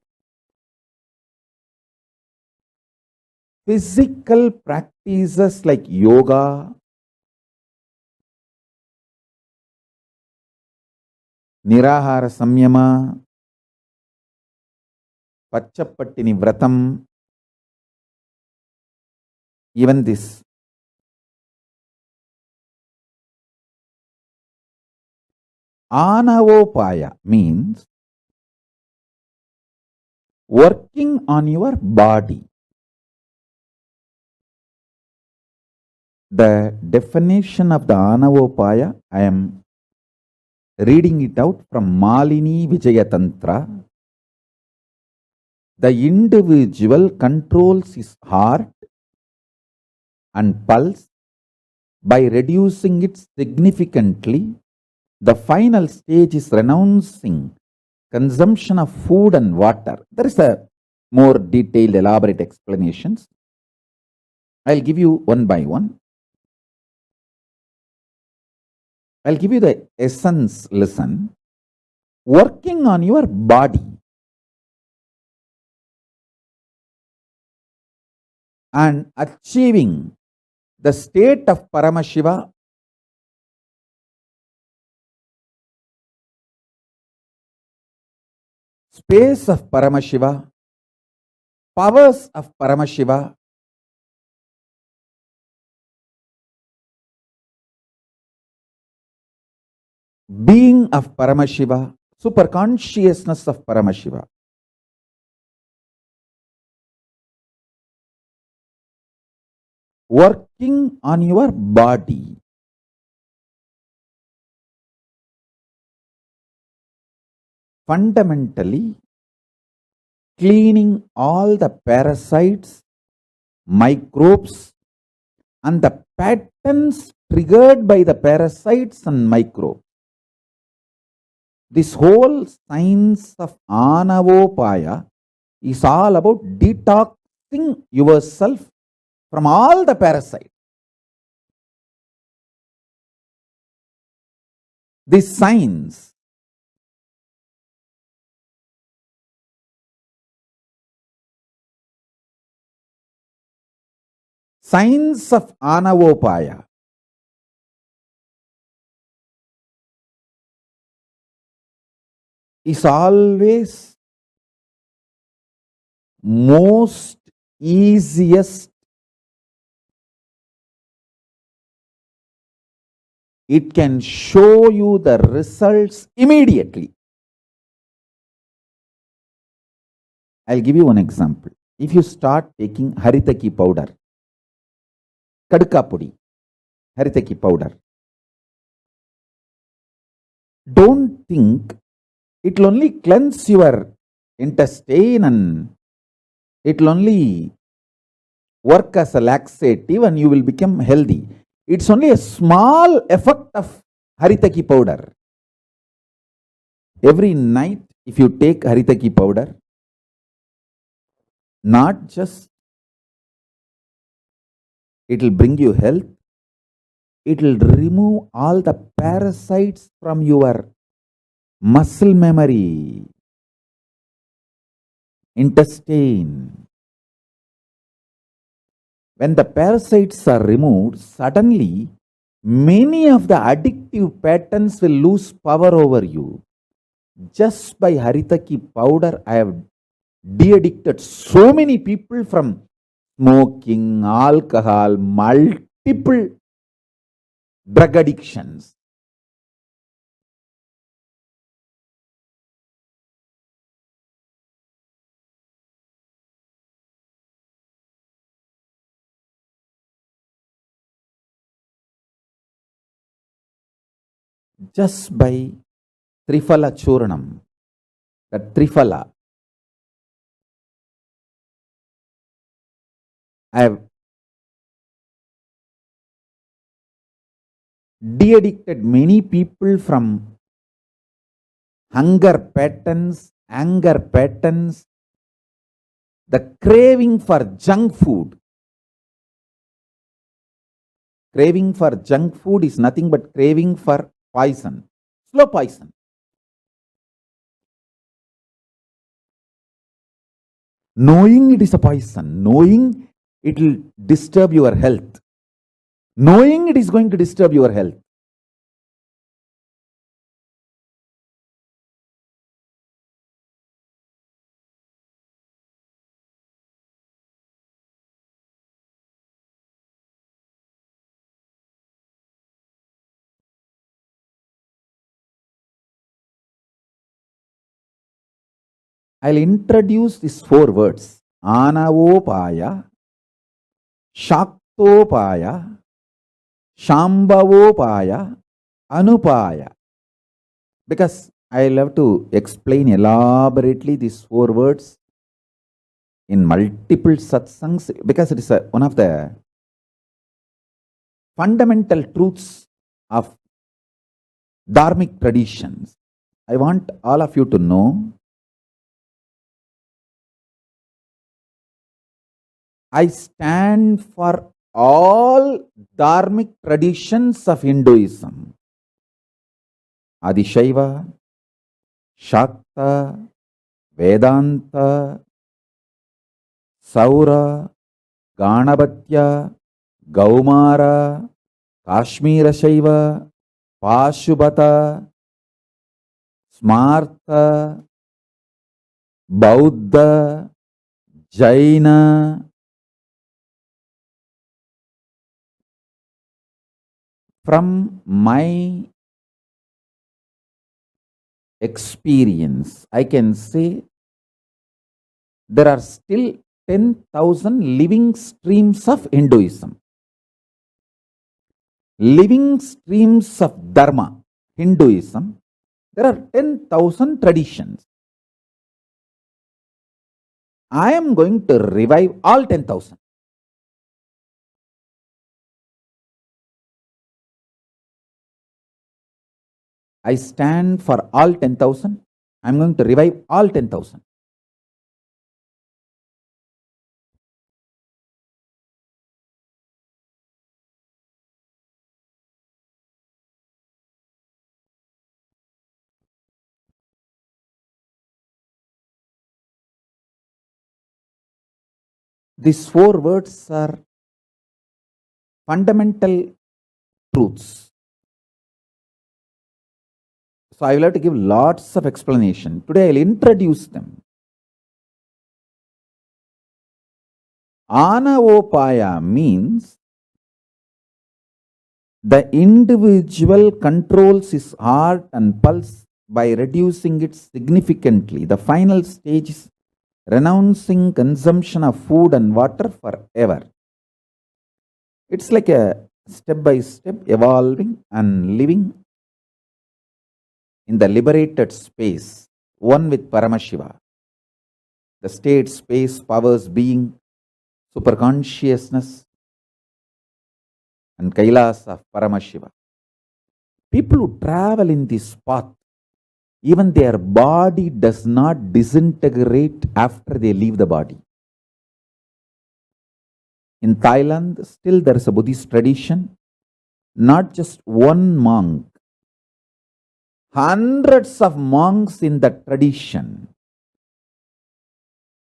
physical practices like yoga, Nirahara Samyama, Pachapattini Vratam, even this. Anavopaya means working on your body. The definition of the Anavopaya, I am reading it out from Malini Vijaya Tantra. The individual controls his heart and pulse by reducing it significantly. The final stage is renouncing consumption of food and water. There is a more detailed, elaborate explanations. I'll give you one by one. I'll give you the essence. Listen. Working on your body and achieving the state of Paramashiva, space of Paramashiva, powers of Paramashiva, being of Paramashiva, superconsciousness of Paramashiva. Working on your body. Fundamentally, cleaning all the parasites, microbes, and the patterns triggered by the parasites and microbes. This whole science of Anavopaya is all about detoxing yourself from all the parasites. This science of Anavopaya is always most easiest. It can show you the results immediately. I'll give you one example. If you start taking Haritaki powder, Kadka pudi, Haritaki powder, don't think it will only cleanse your intestine and it will only work as a laxative and you will become healthy. It's only a small effect of Haritaki powder. Every night, if you take Haritaki powder, not just it will bring you health, it will remove all the parasites from your muscle memory, intestine. When the parasites are removed, suddenly many of the addictive patterns will lose power over you. Just by Haritaki powder, I have de-addicted so many people from smoking, alcohol, multiple drug addictions. Just by Trifala Churnam, that Trifala, I have de-addicted many people from hunger patterns, anger patterns, the craving for junk food. Craving for junk food is nothing but craving for poison, slow poison. Knowing it is a poison, knowing it will disturb your health, knowing it is going to disturb your health. I'll introduce these 4 words: Anavopaya, Shaktopaya, Shambhavopaya, Anupaya. Because I'll have to explain elaborately these 4 words in multiple satsangs, because it is one of the fundamental truths of dharmic traditions. I want all of you to know, I stand for all dharmic traditions of Hinduism. Adishaiva, Shakta, Vedanta, Saura, Ganabhatya, Gaumara, Kashmira Shaiva, Pashubhata, Smarta, Bauddha, Jaina. From my experience, I can say there are still 10,000 living streams of Hinduism. Living streams of Dharma, Hinduism, there are 10,000 traditions. I am going to revive all 10,000. I stand for all 10,000. I am going to revive all 10,000. These 4 words are fundamental truths. So I will have to give lots of explanation. Today I will introduce them. Anavopaya means the individual controls his heart and pulse by reducing it significantly. The final stage is renouncing consumption of food and water forever. It's like a step by step evolving and living in the liberated space, one with Paramashiva. The state, space, powers, being, superconsciousness, and Kailas of Paramashiva. People who travel in this path, even their body does not disintegrate after they leave the body. In Thailand, still there is a Buddhist tradition, not just one monk, hundreds of monks in the tradition.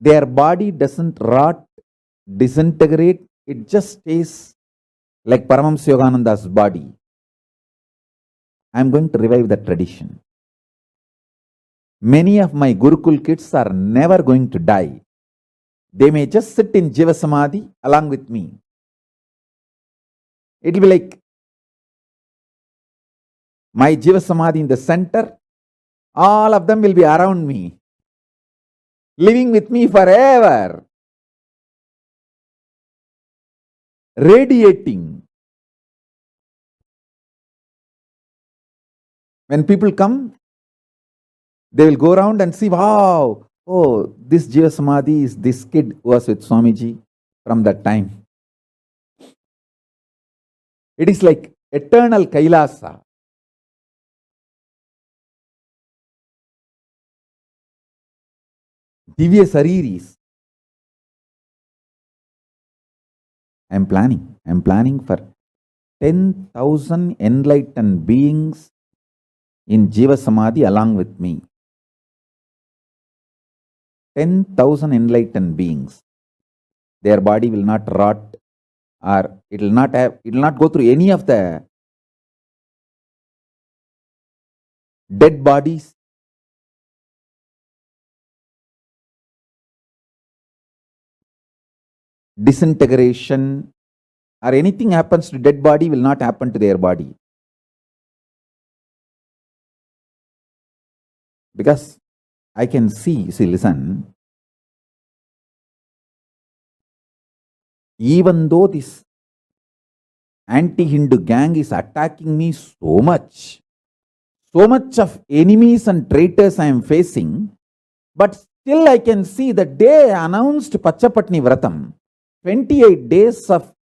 Their body doesn't rot, disintegrate, it just stays like Paramahamsa Yogananda's body. I am going to revive that tradition. Many of my Gurukul kids are never going to die. They may just sit in Jiva Samadhi along with me. It will be like my Jiva Samadhi in the center, all of them will be around me, living with me forever, radiating. When people come, they will go around and see, wow, oh, this Jiva Samadhi is this kid who was with Swamiji from that time. It is like eternal Kailasa. Divya Sariris. I am planning for 10,000 enlightened beings in Jiva Samadhi along with me. 10,000 enlightened beings. Their body will not rot, or it will not go through any of the dead bodies. Disintegration or anything happens to dead body will not happen to their body. Because I can see, listen, even though this anti-Hindu gang is attacking me so much of enemies and traitors I am facing, but still I can see the day announced Pachapatni Vratam, 28 days of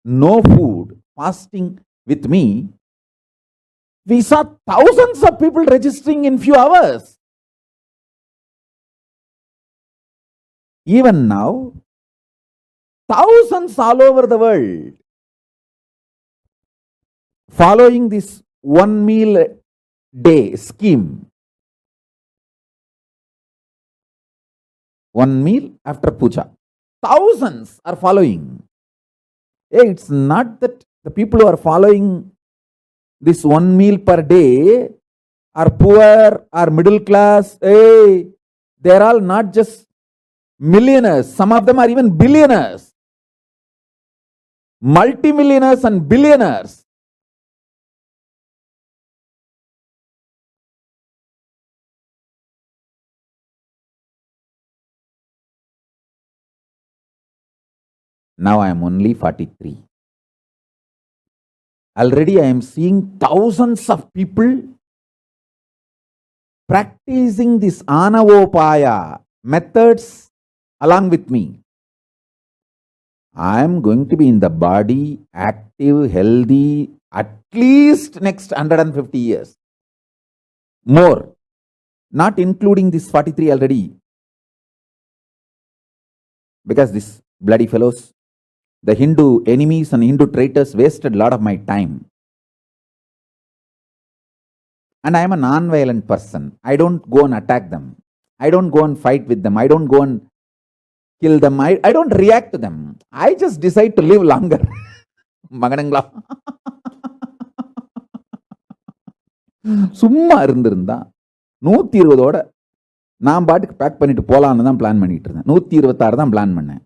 no food, fasting with me, we saw thousands of people registering in few hours. Even now, thousands all over the world following this 1 meal day scheme. 1 meal after puja. Thousands are following. Hey, it's not that the people who are following this 1 meal per day are poor or middle class. Hey, they're all not just millionaires. Some of them are even billionaires. Multimillionaires and billionaires. Now I am only 43. Already I am seeing thousands of people practicing this Anavopaya methods along with me. I am going to be in the body, active, healthy, at least next 150 years. More. Not including this 43 already. Because these bloody fellows, the Hindu enemies and Hindu traitors, wasted a lot of my time. And I am a non-violent person. I don't go and attack them. I don't go and fight with them. I don't go and kill them. I don't react to them. I just decide to live longer. மகனங்களா சும்மா இருந்திருந்தா 120ஓட நான் பாட்டுக்கு back பண்ணிட்டு போலான்னு தான் plan பண்ணிட்டு இருந்தேன். 126 தான் பிளான் பண்ணேன்.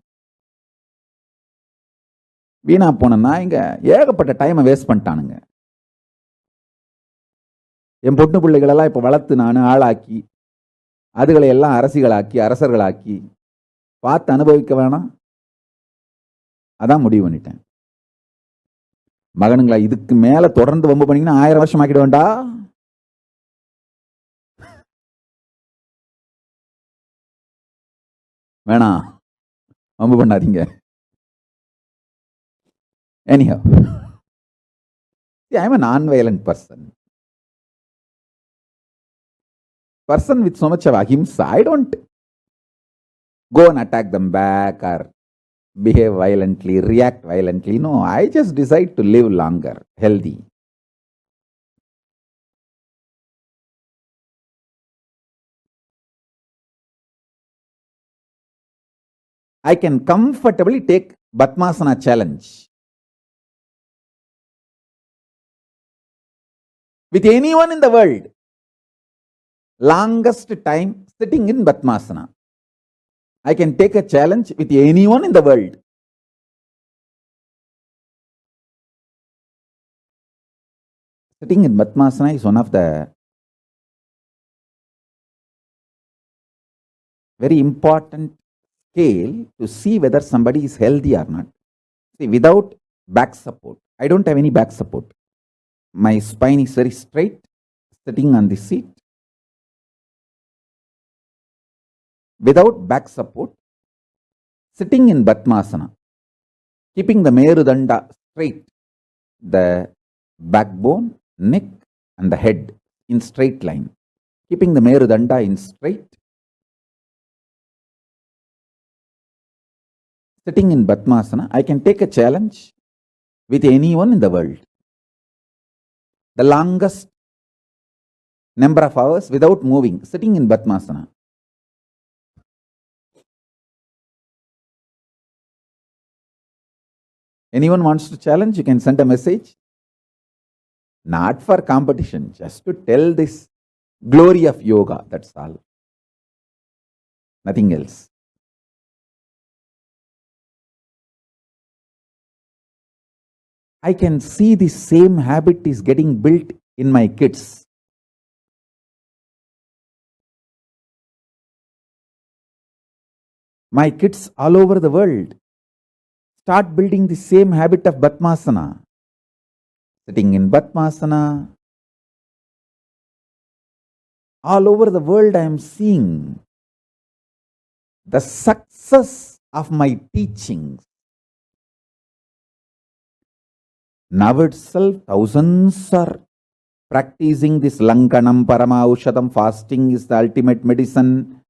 வீணா போனேன்னா இங்க ஏகப்பட்ட டைமை வேஸ்ட் பண்ணிட்டானுங்க. என் பொண்ணு பிள்ளைகளெல்லாம் இப்போ வளர்த்து நான் ஆளாக்கி அதுகளை எல்லாம் அரசிகளாக்கி அரசர்களாக்கி பார்த்து அனுபவிக்க வேணாம். அதான் முடிவு பண்ணிட்டேன். மகனுங்களா, இதுக்கு மேல தொடர்ந்து வம்பு பண்ணீங்கன்னா 1000 வருஷம் ஆக்கிட வேண்டா. வேணாம், வம்பு பண்ணாதீங்க. Anyhow, I am a non-violent person. Person with so much of ahimsa. I don't go and attack them back or behave violently, react violently. No, I just decide to live longer, healthy. I can comfortably take Padmasana challenge with anyone in the world. Longest time sitting in Padmasana. I can take a challenge with anyone in the world. Sitting in Padmasana is one of the very important scale to see whether somebody is healthy or not. See, without back support, I don't have any back support. My spine is very straight, sitting on the seat. Without back support, sitting in Padmasana, keeping the Merudanda straight, the backbone, neck, and the head in straight line, keeping the Merudanda in straight. Sitting in Padmasana, I can take a challenge with anyone in the world. The longest number of hours without moving, sitting in Padmasana. Anyone wants to challenge, you can send a message. Not for competition, just to tell this glory of yoga, that's all. Nothing else. I can see the same habit is getting built in my kids. My kids all over the world start building the same habit of Padmasana. Sitting in Padmasana. All over the world I am seeing the success of my teachings. Now itself, thousands are practicing this Lankanam, Paramaushadam, fasting is the ultimate medicine.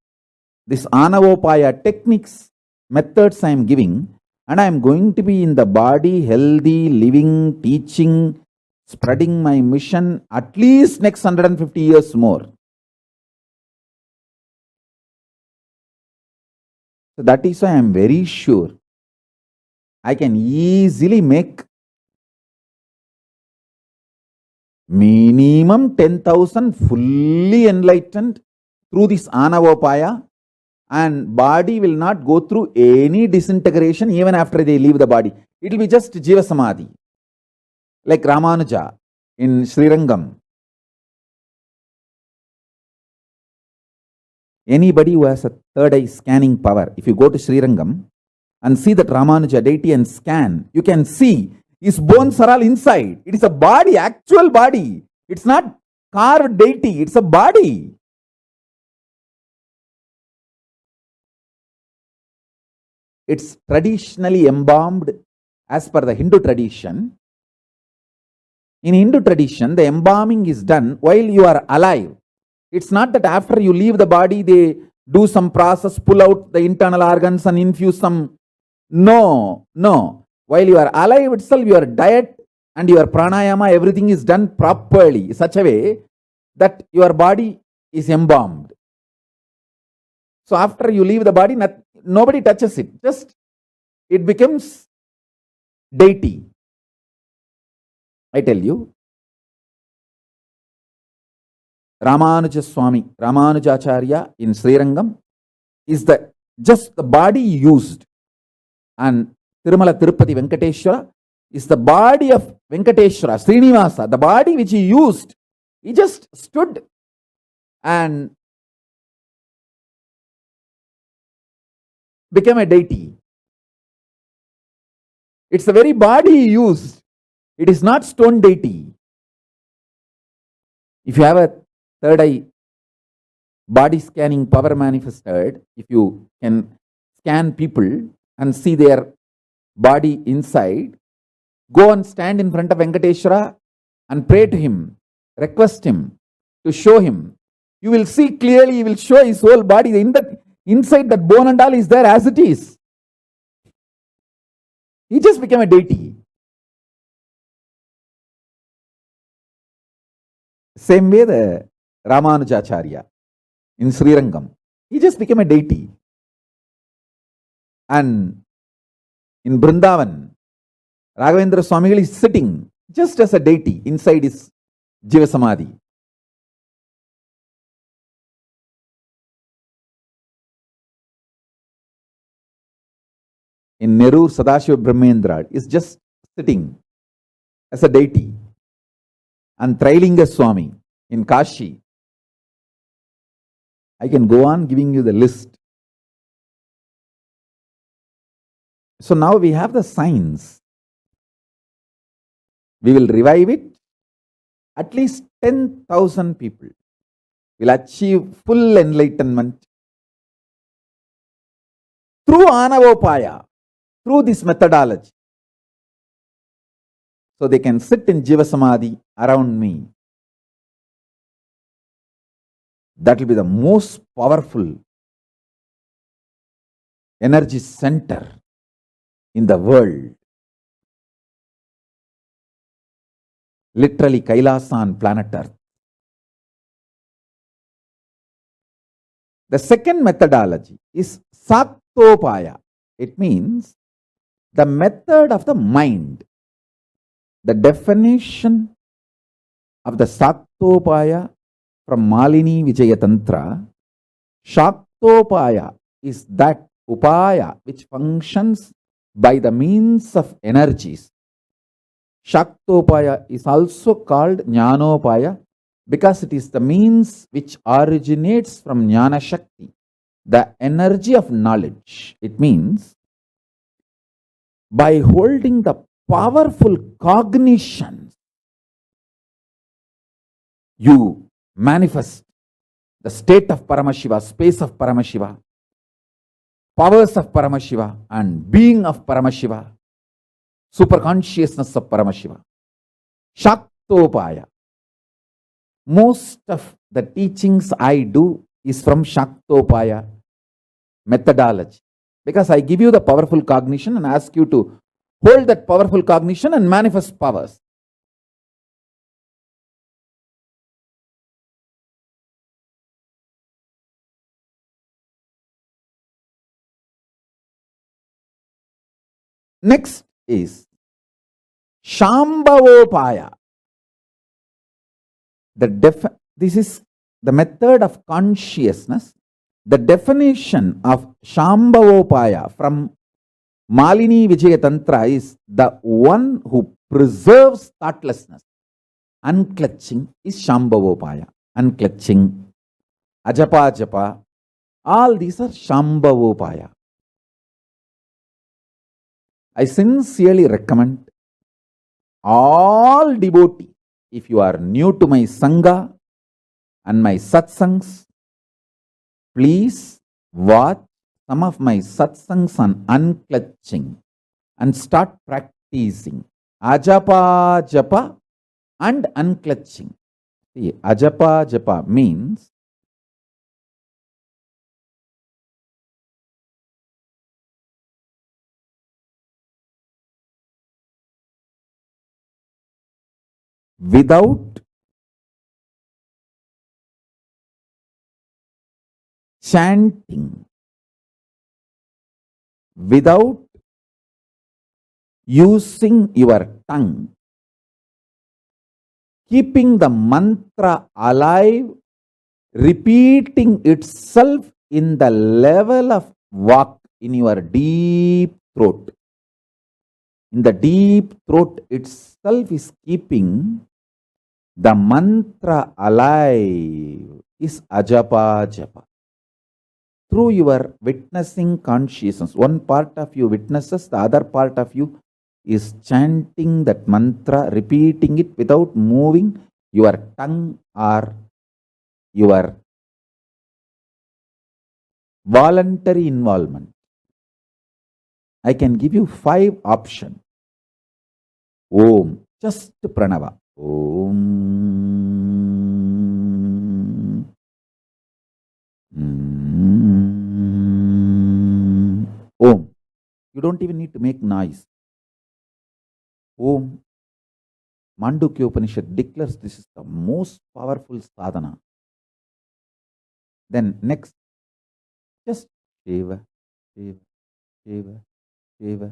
This Anavopaya techniques, methods I am giving, and I am going to be in the body, healthy, living, teaching, spreading my mission at least next 150 years more. So that is why I am very sure I can easily make minimum 10,000 fully enlightened through this Anavopaya, and body will not go through any disintegration even after they leave the body. It will be just Jiva Samadhi. Like Ramanuja in Srirangam. Anybody who has a third eye scanning power, if you go to Srirangam and see that Ramanuja deity and scan, you can see his bones are all inside. It is a body, actual body. It's not carved deity, it's a body. It's traditionally embalmed as per the Hindu tradition. In Hindu tradition, the embalming is done while you are alive. It's not that after you leave the body, they do some process, pull out the internal organs and infuse some. No. While you are alive itself, your diet and your pranayama, everything is done properly, such a way that your body is embalmed. So after you leave the body, nobody touches it. Just it becomes deity. I tell you, Ramanuja Swami, Ramanujacharya in Srirangam is just the body used, and Tirumala Tirupati Venkateshwara is the body of Venkateshwara, Srinivasa, the body which he used. He just stood and became a deity. It's the very body he used. It is not stone deity. If you have a third eye body scanning power manifested, if you can scan people and see their body inside, go and stand in front of Venkateshwara and pray to him, request him to show him. You will see clearly, he will show his whole body. Inside that bone and all is there as it is. He just became a deity. Same way the Ramanujacharya in Srirangam, he just became a deity. And in Brindavan, Raghavendra Swamigal is sitting just as a deity inside his Jiva Samadhi. In Nerur, Sadashiva Brahmendra is just sitting as a deity. And Trailinga Swami in Kashi. I can go on giving you the list. So now we have the signs. We will revive it. At least 10,000 people will achieve full enlightenment through Anavopaya, through this methodology. so they can sit in Jiva Samadhi around me. That will be the most powerful energy center in the world. Literally Kailasa on planet Earth. The second methodology is Saktopaya. It means the method of the mind. The definition of the Saktopaya from Malini Vijayatantra, Shaktopaya is that upaya which functions by the means of energies. Shaktopaya is also called Jnanopaya because it is the means which originates from Jnana Shakti, the energy of knowledge. It means by holding the powerful cognitions, you manifest the state of Paramashiva, space of Paramashiva, powers of Paramashiva, and being of Paramashiva, super consciousness of Paramashiva. Shaktopaya. Most of the teachings I do is from Shaktopaya methodology, because I give you the powerful cognition and ask you to hold that powerful cognition and manifest powers. Next is Shambhavopaya. This is the method of consciousness. The definition of Shambhavopaya from Malini Vijayatantra is the one who preserves thoughtlessness. Unclutching is Shambhavopaya. Unclutching, Ajapa Japa, all these are Shambhavopaya. I sincerely recommend all devotees, if you are new to my Sangha and my Satsangs, please watch some of my Satsangs on unclutching and start practicing Ajapa Japa and unclutching. See, Ajapa Japa means without chanting, without using your tongue, keeping the mantra alive, repeating itself in the level of walk in your deep throat. In the deep throat itself is keeping the mantra alive, is Ajapa Japa. Through your witnessing consciousness, one part of you witnesses, the other part of you is chanting that mantra, repeating it without moving your tongue or your voluntary involvement. I can give you 5 options. Om, just Pranava. Om. Om. You don't even need to make noise. Om. Mandukya Upanishad declares this is the most powerful sadhana. Then next, just Shiva, Shiva, Shiva, Shiva,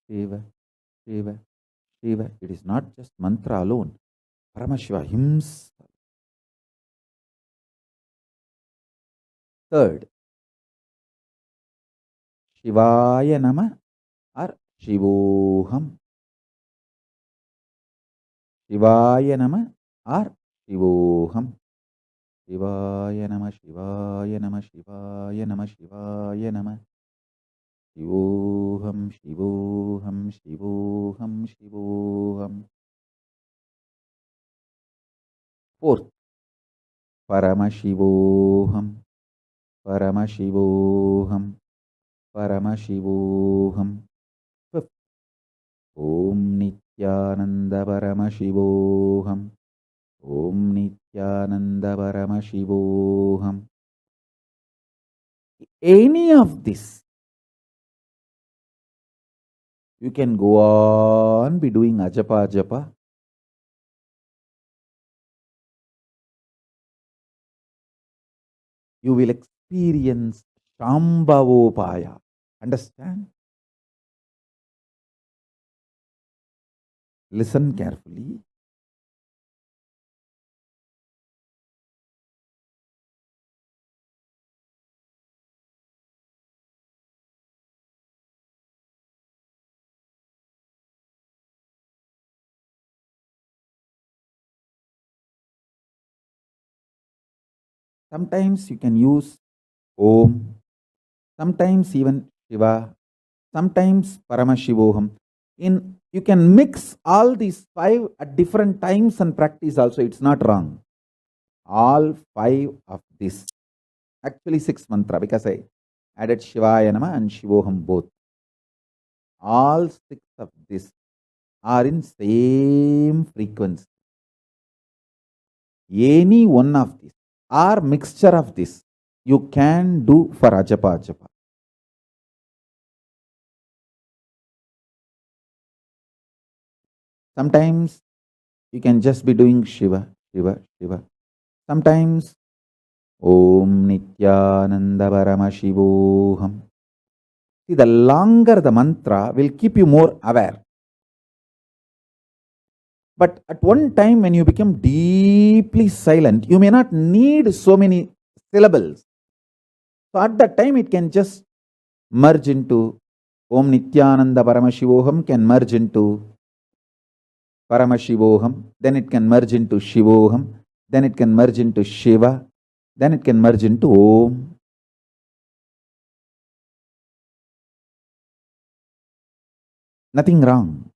Shiva, Shiva, Shiva. It is not just mantra alone. Paramashiva himself. Third, Shivaya Nama or Shivoham. Shivaya Nama or Shivoham. Shivaya Nama, Shivaya Nama, Shivaya Nama, Shivaya Nama. Shivoham, Shivoham, Shivoham, Shivoham. Fourth, Paramashivoham, Paramashivoham, Paramashivoham. Fifth, Om Nithyananda Paramashivoham. Om Nithyananda Paramashivoham. Any of this, you can go on be doing ajapa ajapa. You will experience Shambhavopaya. Understand? Listen carefully. Sometimes you can use Om, sometimes even Shiva, sometimes Paramashivoham. You can mix all these five at different times and practice also. It's not wrong. All five of this. Actually 6 mantra because I added Shivaya Nama and Shivoham both. All 6 of this are in same frequency. Any one of these or mixture of this you can do for ajapa ajapa. Sometimes you can just be doing Shiva, Shiva, Shiva. Sometimes Om Nithyananda Paramashivoham. See, the longer the mantra will keep you more aware. But at one time when you become deeply silent, you may not need so many syllables. So at that time it can just merge into Om Nithyananda Paramashivoham can merge into Paramashivoham, then it can merge into Shivoham, then it can merge into Shiva, then it can merge into Om. Nothing wrong.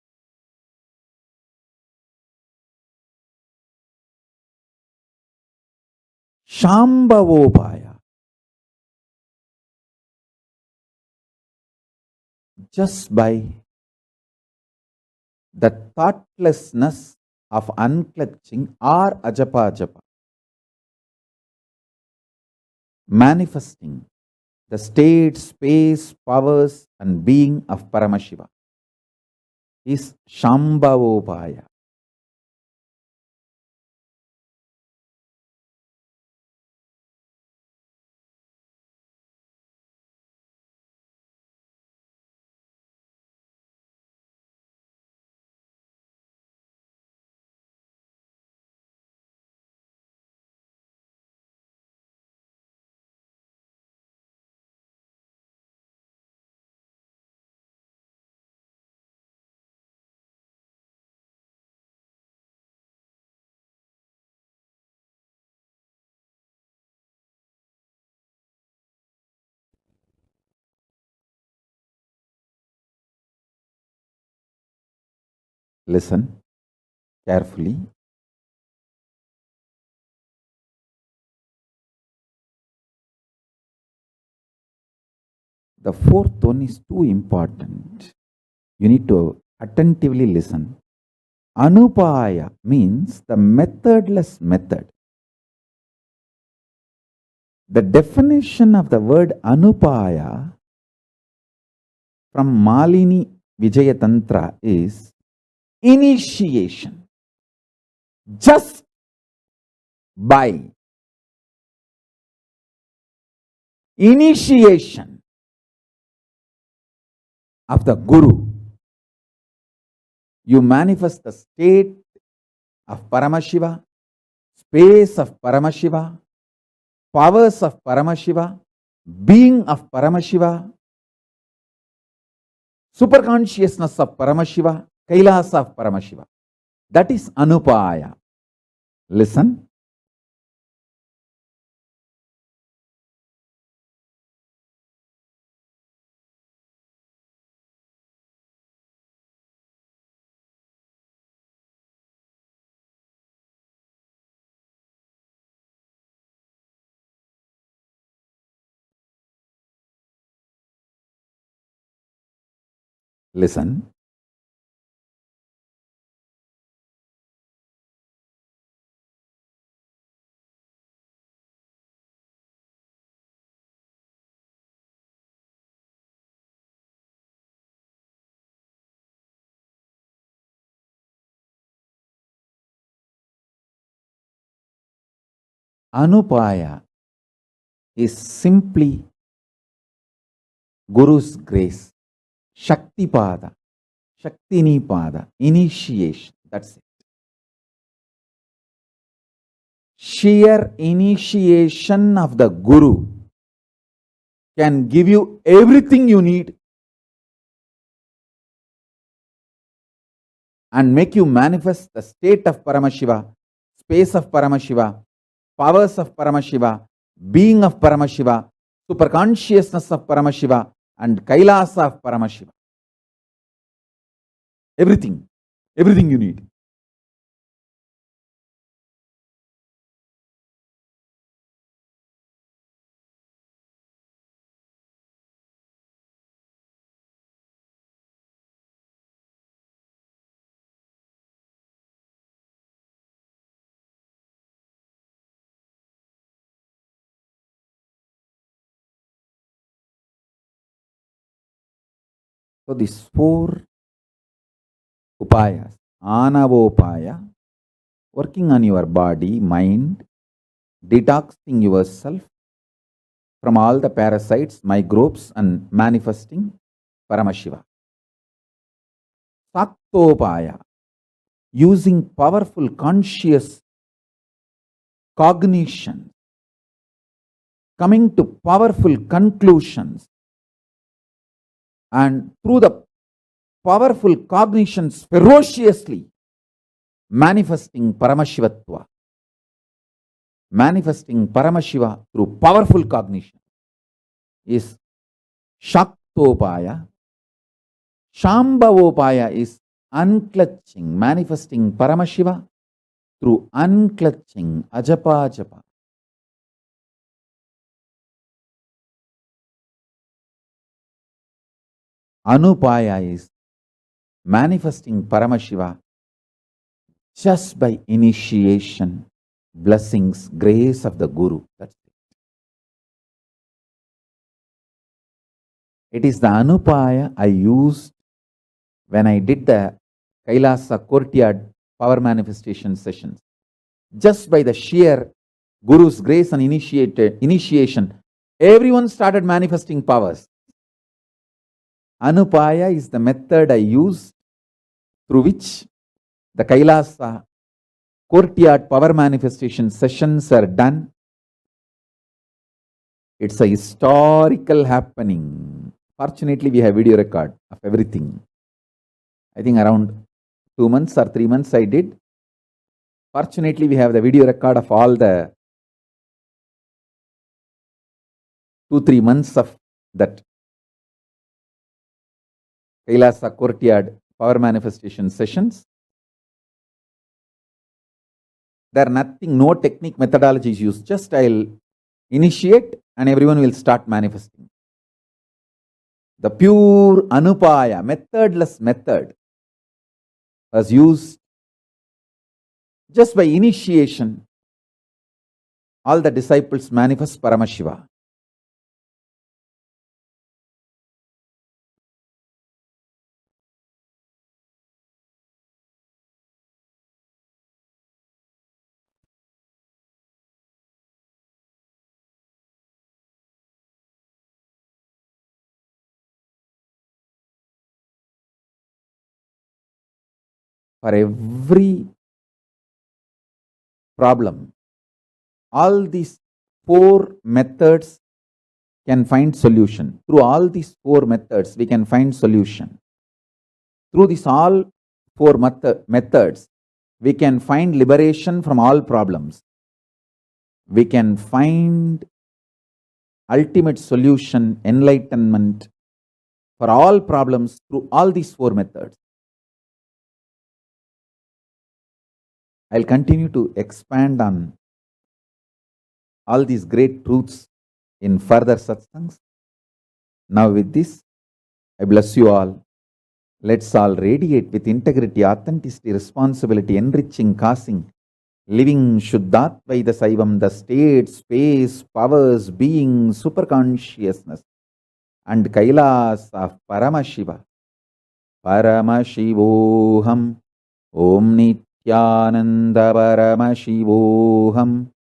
Shambhavopaya. Just by the thoughtlessness of unclutching or ajapa ajapa, manifesting the state, space, powers and being of Paramashiva is Shambhavopaya. Listen carefully. The fourth one is too important. You need to attentively listen. Anupaya means the methodless method. The definition of the word Anupaya from Malini Vijaya Tantra is initiation. Just by initiation of the Guru, you manifest the state of Paramashiva, space of Paramashiva, powers of Paramashiva, being of Paramashiva, superconsciousness of Paramashiva, Kailasa of Paramashiva. That is Anupaya. Listen. Listen. Anupaya is simply Guru's grace. Shakti Pada, Shaktini Pada, initiation. That's it. Sheer initiation of the Guru can give you everything you need and make you manifest the state of Paramashiva, space of Paramashiva, powers of Paramashiva, being of Paramashiva, superconsciousness of Paramashiva, and Kailasa of Paramashiva. Everything you need. So these 4 upayas, Anavopaya, working on your body, mind, detoxing yourself from all the parasites, microbes, and manifesting Paramashiva. Saktopaya, using powerful conscious cognition, coming to powerful conclusions, and through the powerful cognitions ferociously manifesting Paramashivatva. Manifesting Paramashiva through powerful cognition is Shaktopaya. Shambhavopaya is unclutching, manifesting Paramashiva through unclutching, ajapa japa. Anupaya is manifesting Paramashiva just by initiation, blessings, grace of the Guru. That's it. It is the Anupaya I used when I did the Kailasa courtyard power manifestation sessions. Just by the sheer Guru's grace and initiation, everyone started manifesting powers. Anupaya is the method I use through which the Kailasa courtyard power manifestation sessions are done. It's a historical happening. Fortunately, we have video record of everything. I think around 2 months or 3 months I did. Fortunately, we have the video record of all the 2-3 months of that Kailasa courtyard power manifestation sessions. There are nothing, no technique, methodology is used. Just I'll initiate and everyone will start manifesting. The pure Anupaya, methodless method was used just by initiation. All the disciples manifest Paramashiva. For every problem, all these 4 methods can find solution. Through all these 4 methods, we can find solution. Through these all 4 methods, we can find liberation from all problems. We can find ultimate solution, enlightenment for all problems through all these 4 methods. I'll continue to expand on all these great truths in further satsangs. Now with this, I bless you all. Let's all radiate with integrity, authenticity, responsibility, enriching, causing, living Shuddhatvaida Saivam, the state, space, powers, being, superconsciousness, and Kailas of Paramashiva. Paramashivoham Om Nithyananda Paramashivoham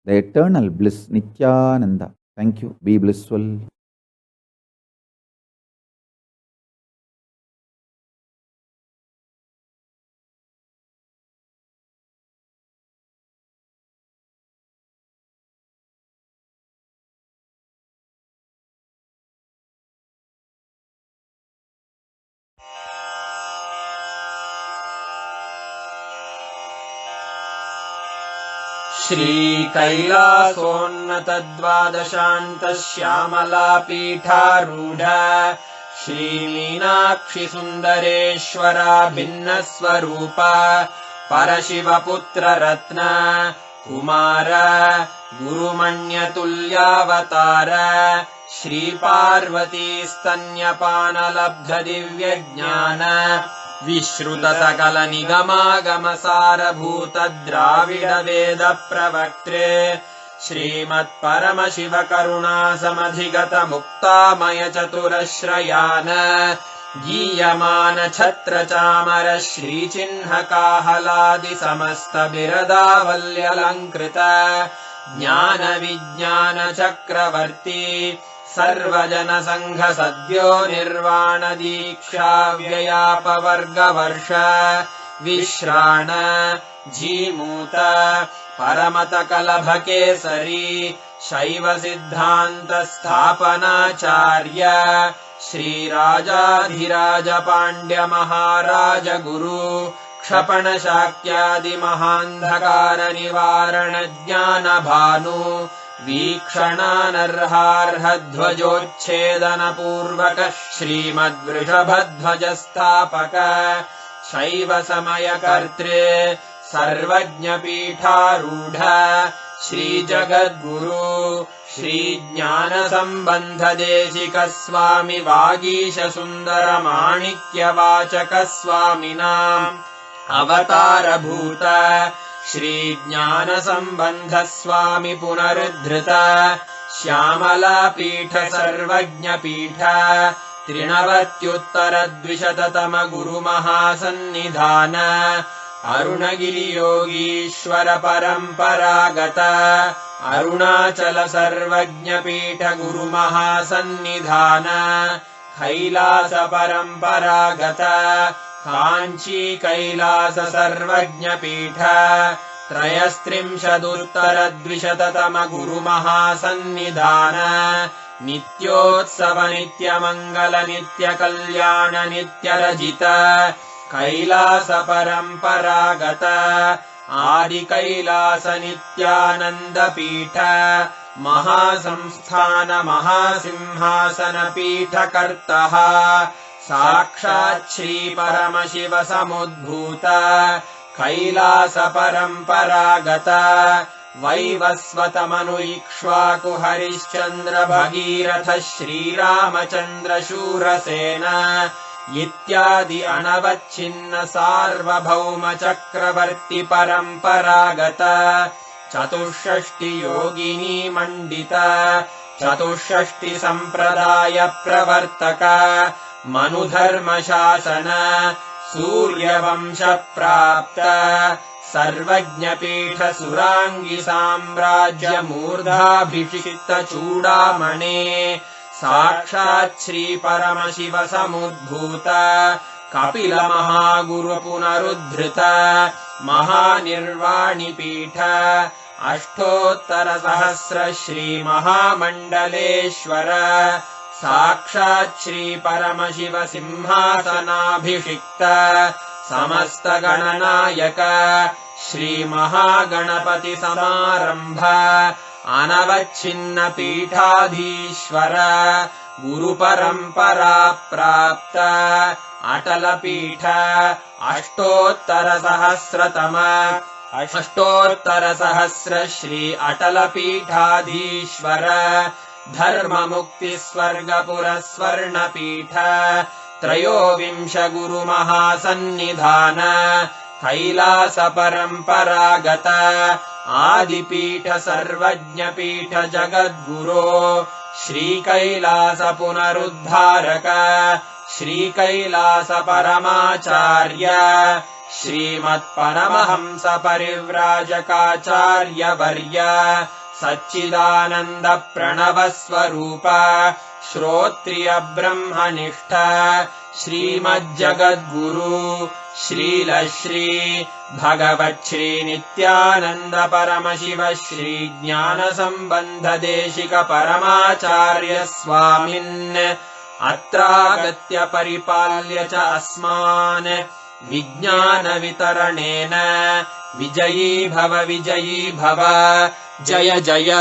the eternal bliss, Nithyananda. Thank you. Be blissful. श्रीकैलासोन्नतद्वादशान्तश्यामलापीठारूढ श्रीमीनाक्षि सुन्दरेश्वरा भिन्नस्वरूप परशिवपुत्ररत्न Kumar गुरुमण्यतुल्यावतार श्रीपार्वतीस्तन्यपानलब्धदिव्यज्ञान विश्रुतसकलनिगमागमसारभूत द्राविडवेदप्रवक्त्रे श्रीमत्परमशिवकरुणासमधिगतमुक्तामयचतुरश्रयान गीयमान छत्रचामर श्रीचिह्नकाहलादिसमस्तबिरदावल्यलङ्कृत ज्ञानविज्ञानचक्रवर्ती सर्वजनसङ्घसद्यो निर्वाणदीक्षाव्ययापवर्गवर्ष विश्राण Jimuta परमतकलभकेसरी शैवसिद्धान्तस्थापनाचार्य श्रीराजाधिराजपाण्ड्यमहाराजगुरु क्षपणशाक्यादिमहान्धकारनिवारणज्ञानभानु वीक्षणानर्हार्हध्वजोच्छेदनपूर्वक श्रीमद्वृषभध्वजस्थापक शैवसमयकर्त्रे सर्वज्ञपीठारूढ श्रीजगद्गुरु श्रीज्ञानसम्बन्धदेशिकस्वामि वागीशसुन्दरमाणिक्यवाचकस्वामिनाम् अवतारभूत श्रीज्ञानसम्बन्धस्वामि पुनरुद्धृत श्यामलापीठ सर्वज्ञपीठ त्रिनवत्युत्तरद्विशततम गुरुमहासन्निधान अरुणगिरियोगीश्वर परम्परागत अरुणाचल सर्वज्ञपीठ गुरुमहासन्निधान कैलास परम्परागत काञ्ची कैलास सर्वज्ञपीठ त्रयस्त्रिंशदुत्तरद्विशततम गुरुमहासन्निधान नित्योत्सव नित्यमङ्गल नित्यकल्याण नित्यरजित कैलास परम्परागत आदिकैलास नित्यानन्दपीठ महासंस्थान महासिंहासनपीठकर्तः साक्षात् श्रीपरमशिव समुद्भूत कैलास परम्परागत वैवस्वतमनु इक्ष्वाकु हरिश्चन्द्र भगीरथ श्रीरामचन्द्र शूरसेन इत्यादि अनवच्छिन्न सार्वभौम चक्रवर्ति परम्परागत चतुष्षष्टि योगिनी मण्डित चतुष्षष्टि सम्प्रदाय प्रवर्तक मनुधर्मशासन सूर्यवंश प्राप्त सर्वज्ञपीठ सुराङ्गी साम्राज्य मूर्धाभिषिक्त चूडामणे साक्षात् श्रीपरमशिव समुद्भूत कपिल महागुरु पुनरुद्धृत महानिर्वाणिपीठ अष्टोत्तरसहस्र श्रीमहामण्डलेश्वर साक्षात् श्रीपरमशिव सिंहासनाभिषिक्त समस्तगणनायक श्रीमहागणपति समारम्भ अनवच्छिन्न पीठाधीश्वर गुरुपरम्परा प्राप्त अटलपीठ अष्टोत्तरसहस्र श्री अटलपीठाधीश्वर धर्ममुक्तिस्वर्गपुरस्वर्णपीठ त्रयोविंश गुरुमहासन्निधान कैलास परम्परागत आदिपीठ सर्वज्ञपीठ जगद्गुरो श्रीकैलास पुनरुद्धारक श्रीकैलास परमाचार्य श्रीमत्परमहंस परिव्राजकाचार्यवर्य सच्चिदानन्द प्रणवस्वरूप श्रोत्रिय ब्रह्मनिष्ठ श्रीमज्जगद्गुरु श्रीलश्री भगवच्छ्री नित्यानन्द परमशिव श्री ज्ञानसम्बन्ध देशिक परमाचार्य स्वामिन् अत्रागत्य परिपाल्य च अस्मान् विज्ञान वितरणेन विजयी भव जय जय।